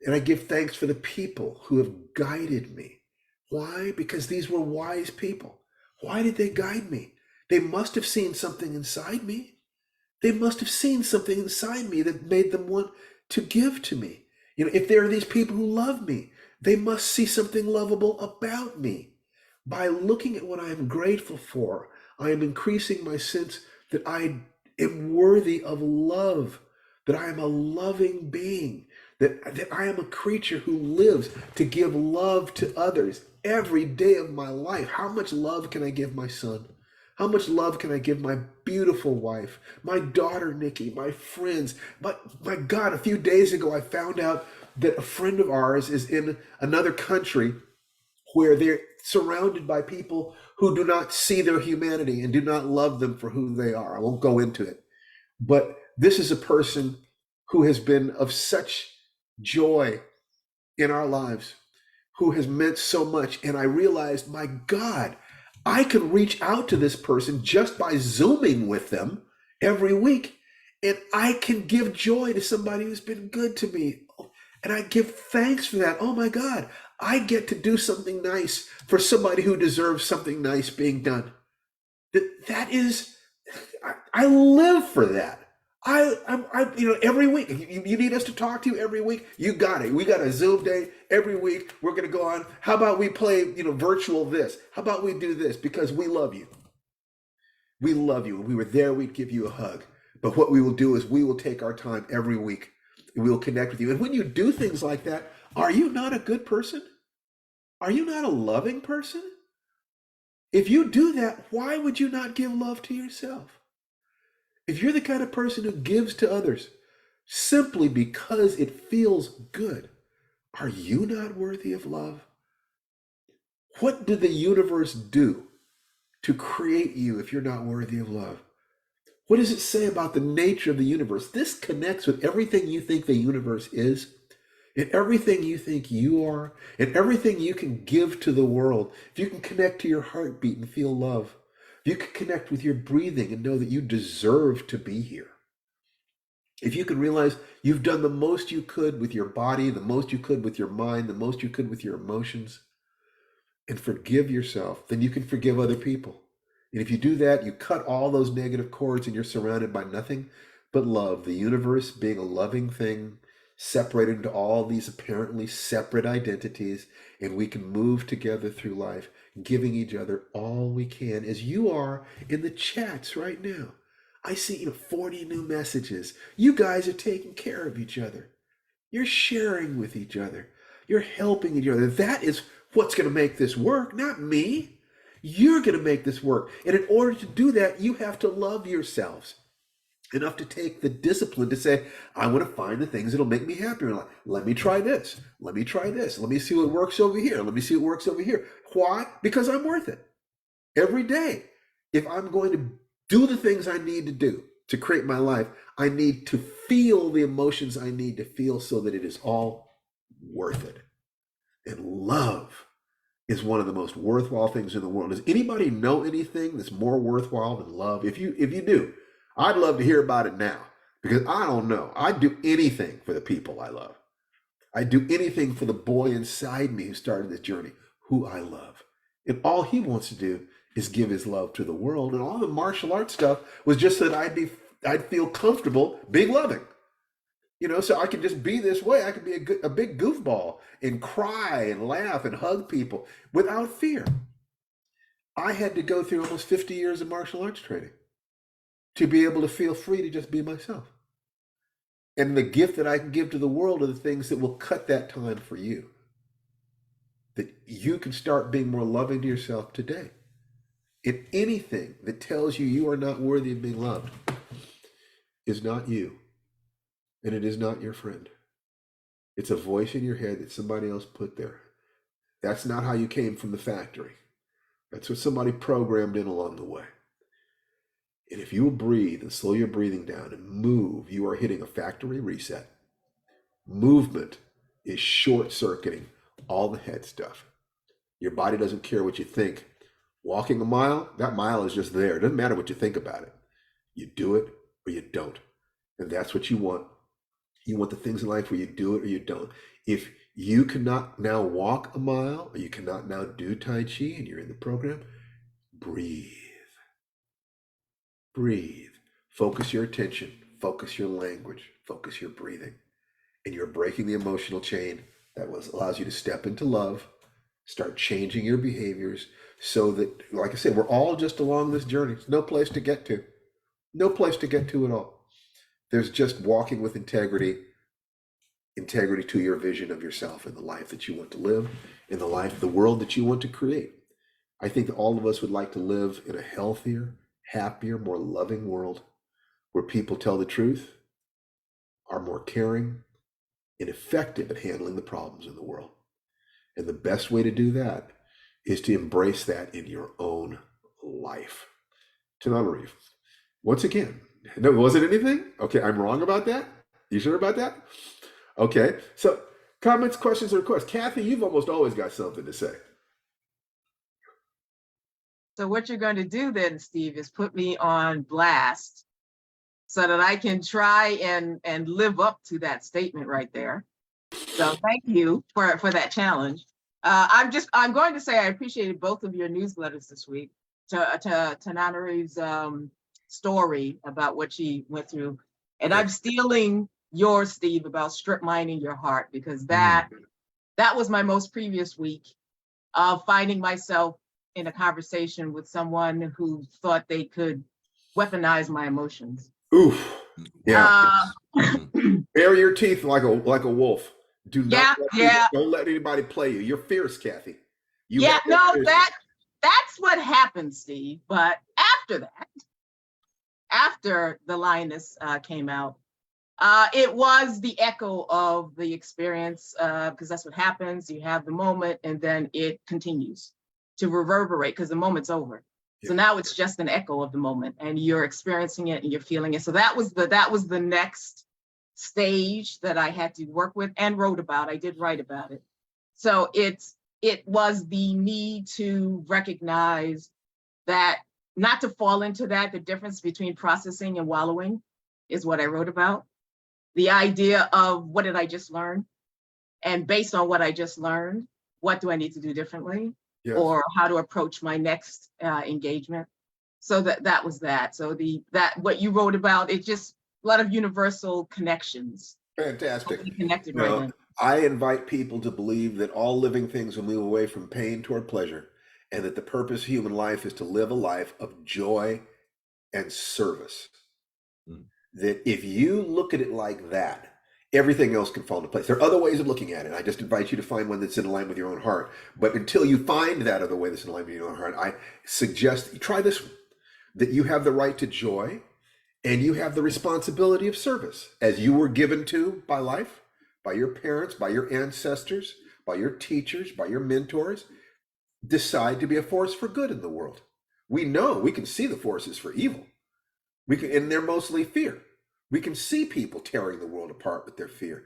Speaker 2: And I give thanks for the people who have guided me. Why? Because these were wise people. Why did they guide me? They must have seen something inside me. They must have seen something inside me that made them want to give to me. If there are these people who love me, they must see something lovable about me. By looking at what I am grateful for, I am increasing my sense that I am worthy of love that I am a loving being, that I am a creature who lives to give love to others every day of my life. How much love can I give my son? How much love can I give my beautiful wife, my daughter, Nikki, my friends? My God, a few days ago, I found out that a friend of ours is in another country where they're surrounded by people who do not see their humanity and do not love them for who they are. I won't go into it. But this is a person who has been of such joy in our lives, who has meant so much. And I realized, my God, I could reach out to this person just by Zooming with them every week. And I can give joy to somebody who's been good to me. And I give thanks for that. Oh my God, I get to do something nice for somebody who deserves something nice being done. That is, I live for that. Every week, you need us to talk to you every week. You got it. We got a Zoom day every week. We're going to go on. How about we play, virtual this? How about we do this? Because we love you. We love you. When we were there, we'd give you a hug. But what we will do is we will take our time every week and we will connect with you. And when you do things like that, are you not a good person? Are you not a loving person? If you do that, why would you not give love to yourself? If you're the kind of person who gives to others simply because it feels good, are you not worthy of love? What did the universe do to create you if you're not worthy of love? What does it say about the nature of the universe? This connects with everything you think the universe is, and everything you think you are, and everything you can give to the world. If you can connect to your heartbeat and feel love, if you can connect with your breathing and know that you deserve to be here, if you can realize you've done the most you could with your body, the most you could with your mind, the most you could with your emotions, and forgive yourself, then you can forgive other people. And if you do that, you cut all those negative cords and you're surrounded by nothing but love, the universe being a loving thing, separated into all these apparently separate identities, and we can move together through life, giving each other all we can, as you are in the chats right now. I see 40 new messages. You guys are taking care of each other. You're sharing with each other. You're helping each other. That is what's going to make this work, not me. You're going to make this work. And in order to do that, you have to love yourselves enough to take the discipline to say, I want to find the things that'll make me happier. Let me try this. Let me try this. Let me see what works over here. Let me see what works over here. Why? Because I'm worth it. Every day, if I'm going to do the things I need to do to create my life, I need to feel the emotions I need to feel so that it is all worth it. And love is one of the most worthwhile things in the world. Does anybody know anything that's more worthwhile than love? If you do, I'd love to hear about it now, because I don't know. I'd do anything for the people I love. I'd do anything for the boy inside me who started this journey, who I love. And all he wants to do is give his love to the world. And all the martial arts stuff was just so that I'd feel comfortable being loving. So I could just be this way. I could be a big goofball and cry and laugh and hug people without fear. I had to go through almost 50 years of martial arts training to be able to feel free to just be myself. And the gift that I can give to the world are the things that will cut that time for you. That you can start being more loving to yourself today. And anything that tells you you are not worthy of being loved is not you. And it is not your friend. It's a voice in your head that somebody else put there. That's not how you came from the factory. That's what somebody programmed in along the way. And if you will breathe and slow your breathing down and move, you are hitting a factory reset. Movement is short-circuiting all the head stuff. Your body doesn't care what you think. Walking a mile, that mile is just there. It doesn't matter what you think about it. You do it or you don't. And that's what you want. You want the things in life where you do it or you don't. If you cannot now walk a mile, or you cannot now do Tai Chi and you're in the program, breathe. Breathe. Focus your attention. Focus your language. Focus your breathing. And you're breaking the emotional chain that allows you to step into love, start changing your behaviors so that, like I said, we're all just along this journey. There's no place to get to. No place to get to at all. There's just walking with integrity to your vision of yourself and the life that you want to live, in the world that you want to create. I think that all of us would like to live in a healthier, happier, more loving world where people tell the truth, are more caring, and effective at handling the problems in the world. And the best way to do that is to embrace that in your own life. Tananarive, once again, no, was it anything? Okay, I'm wrong about that? You sure about that? Okay, so comments, questions, or requests. Kathy, you've almost always got something to say.
Speaker 8: So what you're going to do then, Steve, is put me on blast so that I can try and live up to that statement right there. So thank you for that challenge. I'm going to say I appreciated both of your newsletters this week. To Nanari's story about what she went through, and I'm stealing yours, Steve, about strip mining your heart, because that was my most previous week of finding myself in a conversation with someone who thought they could weaponize my emotions.
Speaker 2: Oof. Yeah. Bare your teeth like a wolf. Do not don't let anybody play you. You're fierce, Kathy.
Speaker 8: That's what happened, Steve. But after the lioness came out, it was the echo of the experience, because that's what happens. You have the moment and then it continues to reverberate because the moment's over. Yeah. So now it's just an echo of the moment and you're experiencing it and you're feeling it. So that was the next stage that I had to work with and wrote about. I did write about it. So it was the need to recognize that, not to fall into that, the difference between processing and wallowing is what I wrote about. The idea of what did I just learn? And based on what I just learned, what do I need to do differently? Yes. Or how to approach my next engagement. So that was that. So what you wrote about, it just a lot of universal connections.
Speaker 2: Fantastic.
Speaker 8: Connected right then.
Speaker 2: I invite people to believe that all living things will move away from pain toward pleasure, and that the purpose of human life is to live a life of joy and service. That if you look at it like that, everything else can fall into place. There are other ways of looking at it. I just invite you to find one that's in line with your own heart. But until you find that other way that's in line with your own heart, I suggest you try this one, that you have the right to joy and you have the responsibility of service as you were given to by life, by your parents, by your ancestors, by your teachers, by your mentors. Decide to be a force for good in the world. We know we can see the forces for evil. And they're mostly fear. We can see people tearing the world apart with their fear.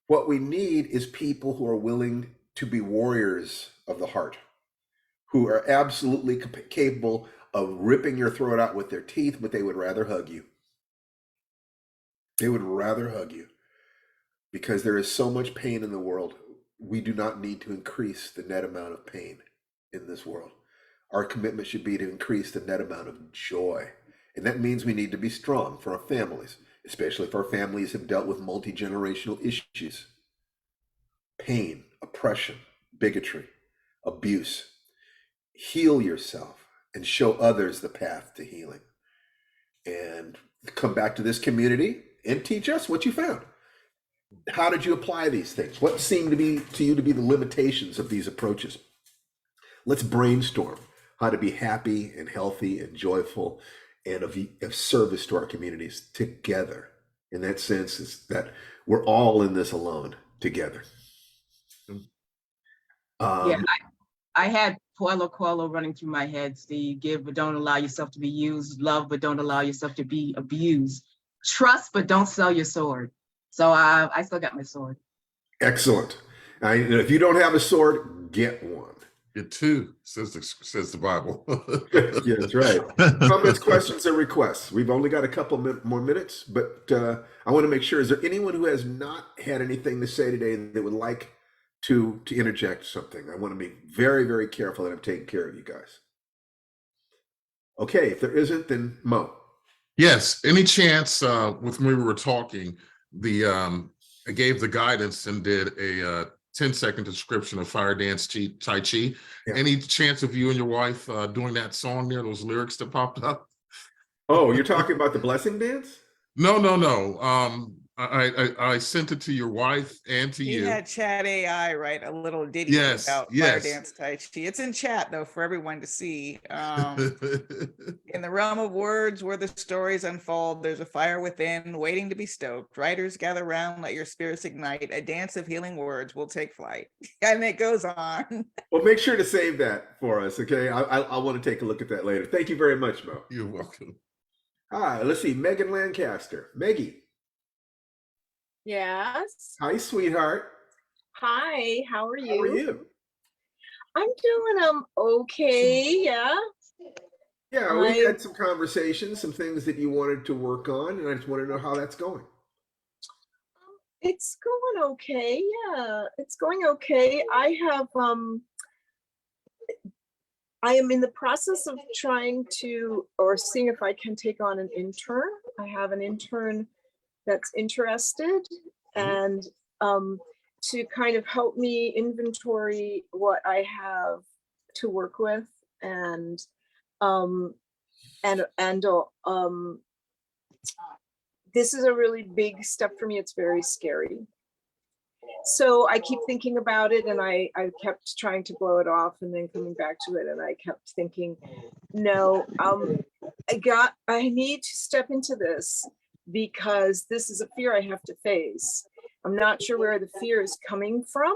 Speaker 2: What we need is people who are willing to be warriors of the heart, who are absolutely capable of ripping your throat out with their teeth, but they would rather hug you. They would rather hug you because there is so much pain in the world. We do not need to increase the net amount of pain in this world. Our commitment should be to increase the net amount of joy. And that means we need to be strong for our families, especially if our families have dealt with multi-generational issues. Pain, oppression, bigotry, abuse. Heal yourself and show others the path to healing. And come back to this community and teach us what you found. How did you apply these things? What seemed to you to be the limitations of these approaches? Let's brainstorm how to be happy and healthy and joyful and of service to our communities together. In that sense, is that we're all in this alone together.
Speaker 8: I had Paulo Coelho running through my head, Steve. Give, but don't allow yourself to be used. Love, but don't allow yourself to be abused. Trust, but don't sell your sword. So I still got my sword.
Speaker 2: Excellent. If you don't have a sword, get one.
Speaker 5: Get two, says the Bible.
Speaker 2: Yeah, that's right. Comments, questions, and requests. We've only got a couple more minutes, but I want to make sure, is there anyone who has not had anything to say today that would like to interject something? I want to be very, very careful that I'm taking care of you guys. Okay, if there isn't, then Mo.
Speaker 5: Yes, any chance, with when we were talking, I gave the guidance and did a 10-second description of fire dance Tai Chi. Yeah. Any chance of you and your wife doing that song there, those lyrics that popped up?
Speaker 2: Oh, you're talking about the blessing dance?
Speaker 5: No. I sent it to your wife and to
Speaker 6: You
Speaker 5: you.
Speaker 6: had Chat AI write a little ditty
Speaker 5: Yes,
Speaker 6: about
Speaker 5: yes.
Speaker 6: fire dance Tai Chi. It's in chat though for everyone to see. In the realm of words where the stories unfold, there's a fire within waiting to be stoked. Writers gather round, let your spirits ignite. A dance of healing words will take flight. And it goes on.
Speaker 2: Well, make sure to save that for us, okay? I want to take a look at that later. Thank you very much, Mo.
Speaker 5: You're welcome.
Speaker 2: Hi, let's see. Megan Lancaster. Meggie.
Speaker 9: Yes.
Speaker 2: Hi, sweetheart.
Speaker 9: Hi, how are
Speaker 2: How are
Speaker 9: you?
Speaker 2: you?
Speaker 9: I'm doing okay, yeah.
Speaker 2: Yeah, we
Speaker 9: I
Speaker 2: had some conversations, some things that you wanted to work on, and I just want to know how that's going.
Speaker 9: it's going okay, yeah. It's going okay. I am in the process of trying to or seeing if I can take on an intern. I have an intern that's interested and to kind of help me inventory what I have to work with and this is a really big step for me. It's very scary. So I keep thinking about it and I kept trying to blow it off and then coming back to it. And I kept thinking, no, I need to step into this because this is a fear I have to face. I'm not sure where the fear is coming from,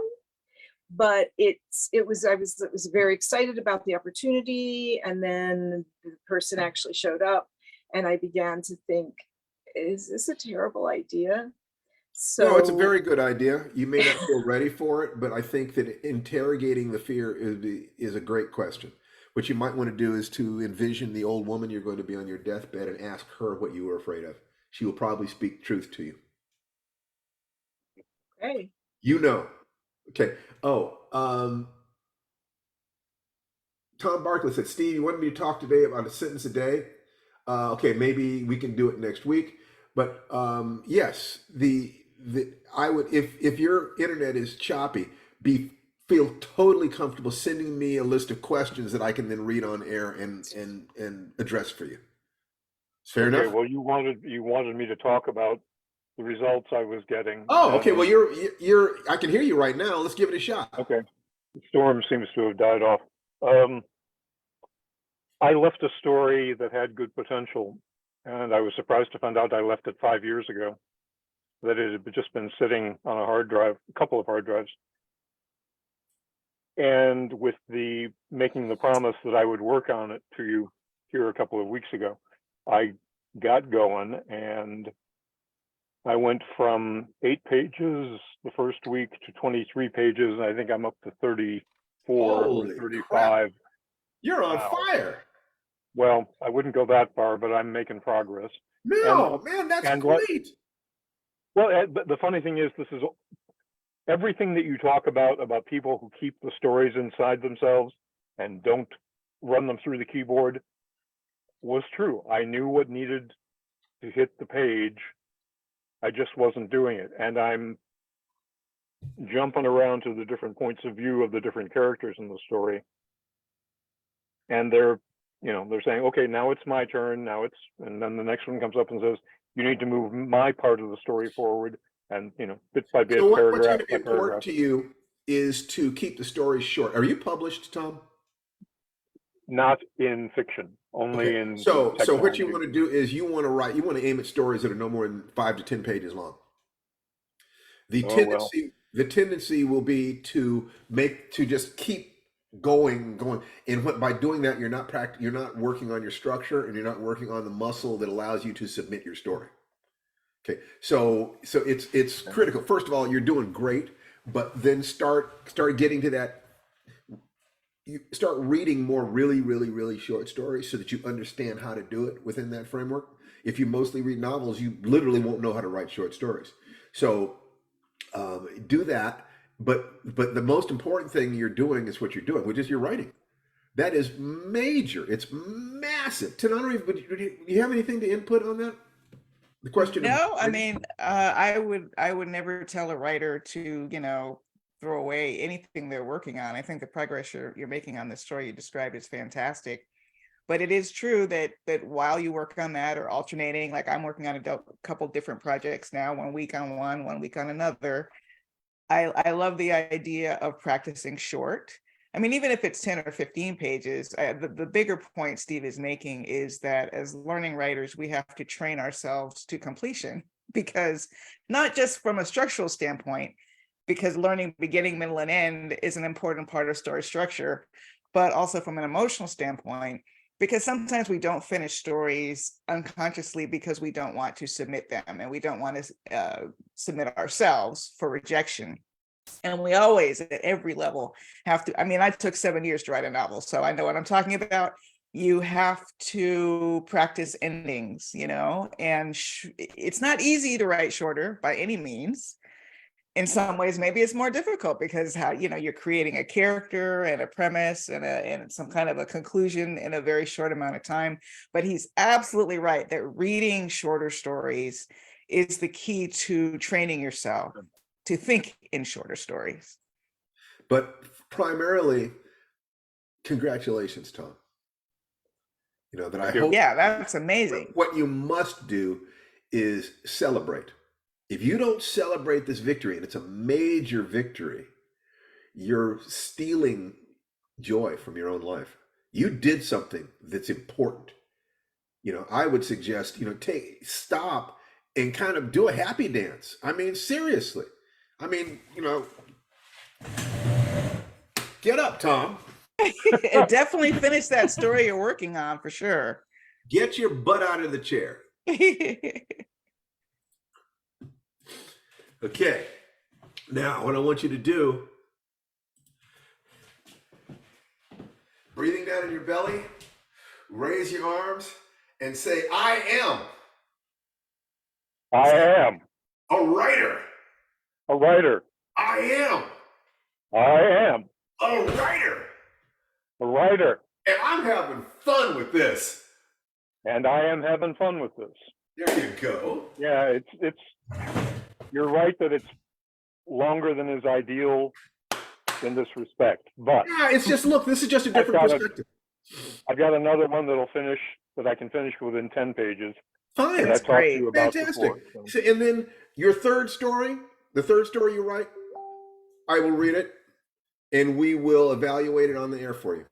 Speaker 9: but I was very excited about the opportunity. And then the person actually showed up and I began to think, is this a terrible idea? So
Speaker 2: No, it's a very good idea. You may not feel ready for it, but I think that interrogating the fear is a great question. What you might want to do is to envision the old woman you're going to be on your deathbed and ask her what you were afraid of. She will probably speak truth to you.
Speaker 9: okay.
Speaker 2: You know. Okay. Oh, Tom Barkley said, Steve, you wanted me to talk today about a sentence a day. Okay, maybe we can do it next week. But yes, I would if your internet is choppy, feel totally comfortable sending me a list of questions that I can then read on air and address for you. Fair
Speaker 7: Okay,
Speaker 2: enough.
Speaker 7: well, you wanted me to talk about the results I was getting.
Speaker 2: Oh, okay.
Speaker 7: and-
Speaker 2: Well, you're. I can hear you right now. Let's give it a shot.
Speaker 7: Okay. The storm seems to have died off. I left a story that had good potential, and I was surprised to find out I left it 5 years ago, that it had just been sitting on a hard drive, a couple of hard drives. And with the making the promise that I would work on it to you here a couple of weeks ago, I got going and I went from 8 pages the first week to 23 pages, and I think I'm up to 34
Speaker 2: Holy
Speaker 7: or 35.
Speaker 2: crap. You're on
Speaker 7: Wow.
Speaker 2: fire.
Speaker 7: Well, I wouldn't go that far, but I'm making progress.
Speaker 2: No, man, that's
Speaker 7: and what-
Speaker 2: great.
Speaker 7: Well, but the funny thing is, this is everything that you talk about people who keep the stories inside themselves and don't run them through the keyboard was true. I knew what needed to hit the page. I just wasn't doing it. And I'm jumping around to the different points of view of the different characters in the story. And they're saying, okay, now it's my turn. And then the next one comes up and says, you need to move my part of the story forward. And, bit by bit,
Speaker 2: So what's
Speaker 7: paragraph
Speaker 2: going to be
Speaker 7: by
Speaker 2: important
Speaker 7: paragraph.
Speaker 2: to you is to keep the story short. Are you published, Tom?
Speaker 7: Not in fiction, only
Speaker 2: Okay.
Speaker 7: in
Speaker 2: So what
Speaker 7: technology.
Speaker 2: you want to do is you want to aim at stories that are no more than 5 to 10 pages long. The tendency will be to just keep going. And by doing that, you're not working on your structure and you're not working on the muscle that allows you to submit your story. Okay. So it's critical. First of all, you're doing great, but then start getting to that. You start reading more really, really, really short stories so that you understand how to do it within that framework. If you mostly read novels, you literally won't know how to write short stories. So do that. But the most important thing you're doing is what you're doing, which is your writing. That is major. It's massive. Tananari, do you have anything to input on that? The question.
Speaker 6: No, I mean, I would never tell a writer to, throw away anything they're working on. I think the progress you're making on the story you described is fantastic. But it is true that while you work on that or alternating, like I'm working on a couple different projects now, 1 week on one week on another. I love the idea of practicing short. I mean, even if it's 10 or 15 pages, the bigger point Steve is making is that as learning writers, we have to train ourselves to completion, because not just from a structural standpoint, because learning beginning, middle, and end is an important part of story structure, but also from an emotional standpoint, because sometimes we don't finish stories unconsciously because we don't want to submit them and we don't want to submit ourselves for rejection. And we always, at every level, have to, I mean, I took 7 years to write a novel, so I know what I'm talking about. You have to practice endings, you know, and it's not easy to write shorter by any means. In some ways, maybe it's more difficult because how, you know, you're creating a character and a premise and some kind of a conclusion in a very short amount of time. But he's absolutely right that reading shorter stories is the key to training yourself to think in shorter stories.
Speaker 2: But primarily, congratulations, Tom. You know, that I hope.
Speaker 6: Yeah, that's amazing.
Speaker 2: What you must do is celebrate. If you don't celebrate this victory, and it's a major victory, you're stealing joy from your own life. You did something that's important. You know, I would suggest, you know, stop and kind of do a happy dance. I mean, seriously. I mean, you know, get up, Tom.
Speaker 6: Definitely finish that story you're working on for sure.
Speaker 2: Get your butt out of the chair. Okay. Now, what I want you to do, breathing down in your belly, raise your arms and say, I am a writer.
Speaker 7: A writer.
Speaker 2: I am a writer.
Speaker 7: A writer.
Speaker 2: And I'm having fun with this.
Speaker 7: And I am having fun with this.
Speaker 2: There you go.
Speaker 7: Yeah, it's you're right that it's longer than is ideal in this respect. But
Speaker 2: yeah, it's just, look, this is just a different perspective.
Speaker 7: I've got another one that I can finish within 10 pages.
Speaker 2: Fine.
Speaker 6: That's great.
Speaker 2: Fantastic. So, and then your third story, the third story you write, I will read it and we will evaluate it on the air for you.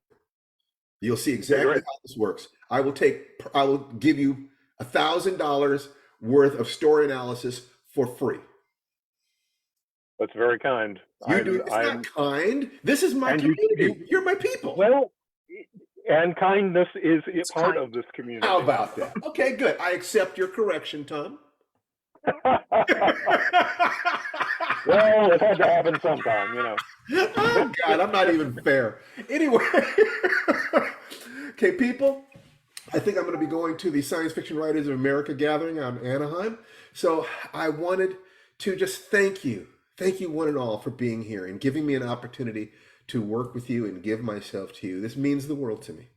Speaker 2: You'll see exactly how this works. I will give you $1,000 worth of story analysis for free.
Speaker 7: That's very kind.
Speaker 2: It's not kind. This is my community. You're my people.
Speaker 7: Well, and kindness is part of this community.
Speaker 2: How about that? Okay, good. I accept your correction, Tom.
Speaker 7: Well, it had to happen sometime, you know.
Speaker 2: Oh, God, I'm not even fair. Anyway. Okay, people, I think I'm going to be going to the Science Fiction Writers of America gathering out in Anaheim. So I wanted to just thank you one and all for being here and giving me an opportunity to work with you and give myself to you. This means the world to me,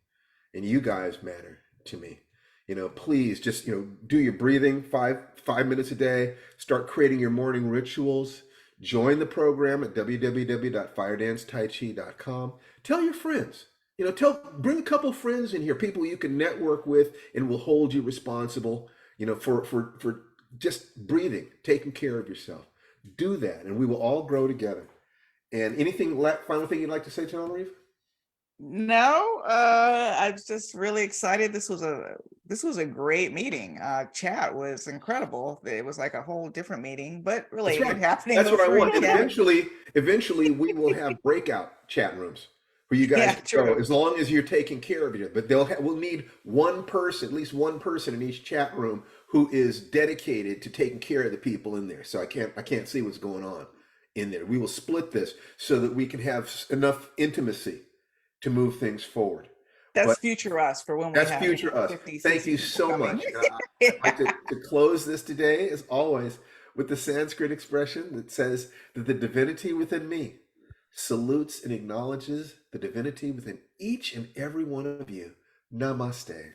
Speaker 2: and you guys matter to me. You know, please just, you know, do your breathing 5 minutes a day, start creating your morning rituals, join the program at www.firedancetaichi.com. Tell your friends, you know, bring a couple friends in here, people you can network with and will hold you responsible, you know, for just breathing, taking care of yourself. Do that, and we will all grow together. And final thing you'd like to say, Tom Reeve?
Speaker 6: No, I'm just really excited. This was a great meeting. Chat was incredible. It was like a whole different meeting, but really happening.
Speaker 2: That's what I want.
Speaker 6: again.
Speaker 2: Eventually, we will have breakout chat rooms where you guys go, as long as you're taking care of it. But we'll need one person, at least one person in each chat room who is dedicated to taking care of the people in there. So I can't see what's going on in there. We will split this so that we can have enough intimacy to move things forward.
Speaker 6: That's future us for when we have
Speaker 2: future us. Thank you so much. I'd like to close this today, as always, with the Sanskrit expression that says that the divinity within me salutes and acknowledges the divinity within each and every one of you. Namaste.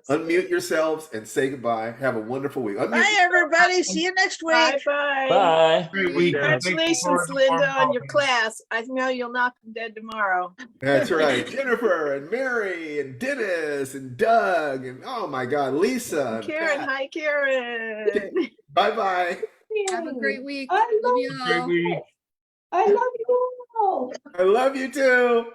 Speaker 2: Unmute yourselves and say goodbye. Have a wonderful week. Unmute
Speaker 6: Bye, everybody. See you next week.
Speaker 9: Bye-bye.
Speaker 10: Bye.
Speaker 4: Great week. and thank you for
Speaker 9: Congratulations,
Speaker 4: the
Speaker 9: Linda,
Speaker 4: warm
Speaker 9: on your
Speaker 4: welcome.
Speaker 9: class. I know you'll knock them dead tomorrow.
Speaker 2: That's right. Jennifer and Mary and Dennis and Doug and oh my God, Lisa.
Speaker 9: Karen, hi, Karen.
Speaker 2: Bye bye.
Speaker 11: Have a great week.
Speaker 9: I
Speaker 11: Love you
Speaker 4: Great
Speaker 11: all.
Speaker 4: week.
Speaker 9: I love you all.
Speaker 2: I love you too.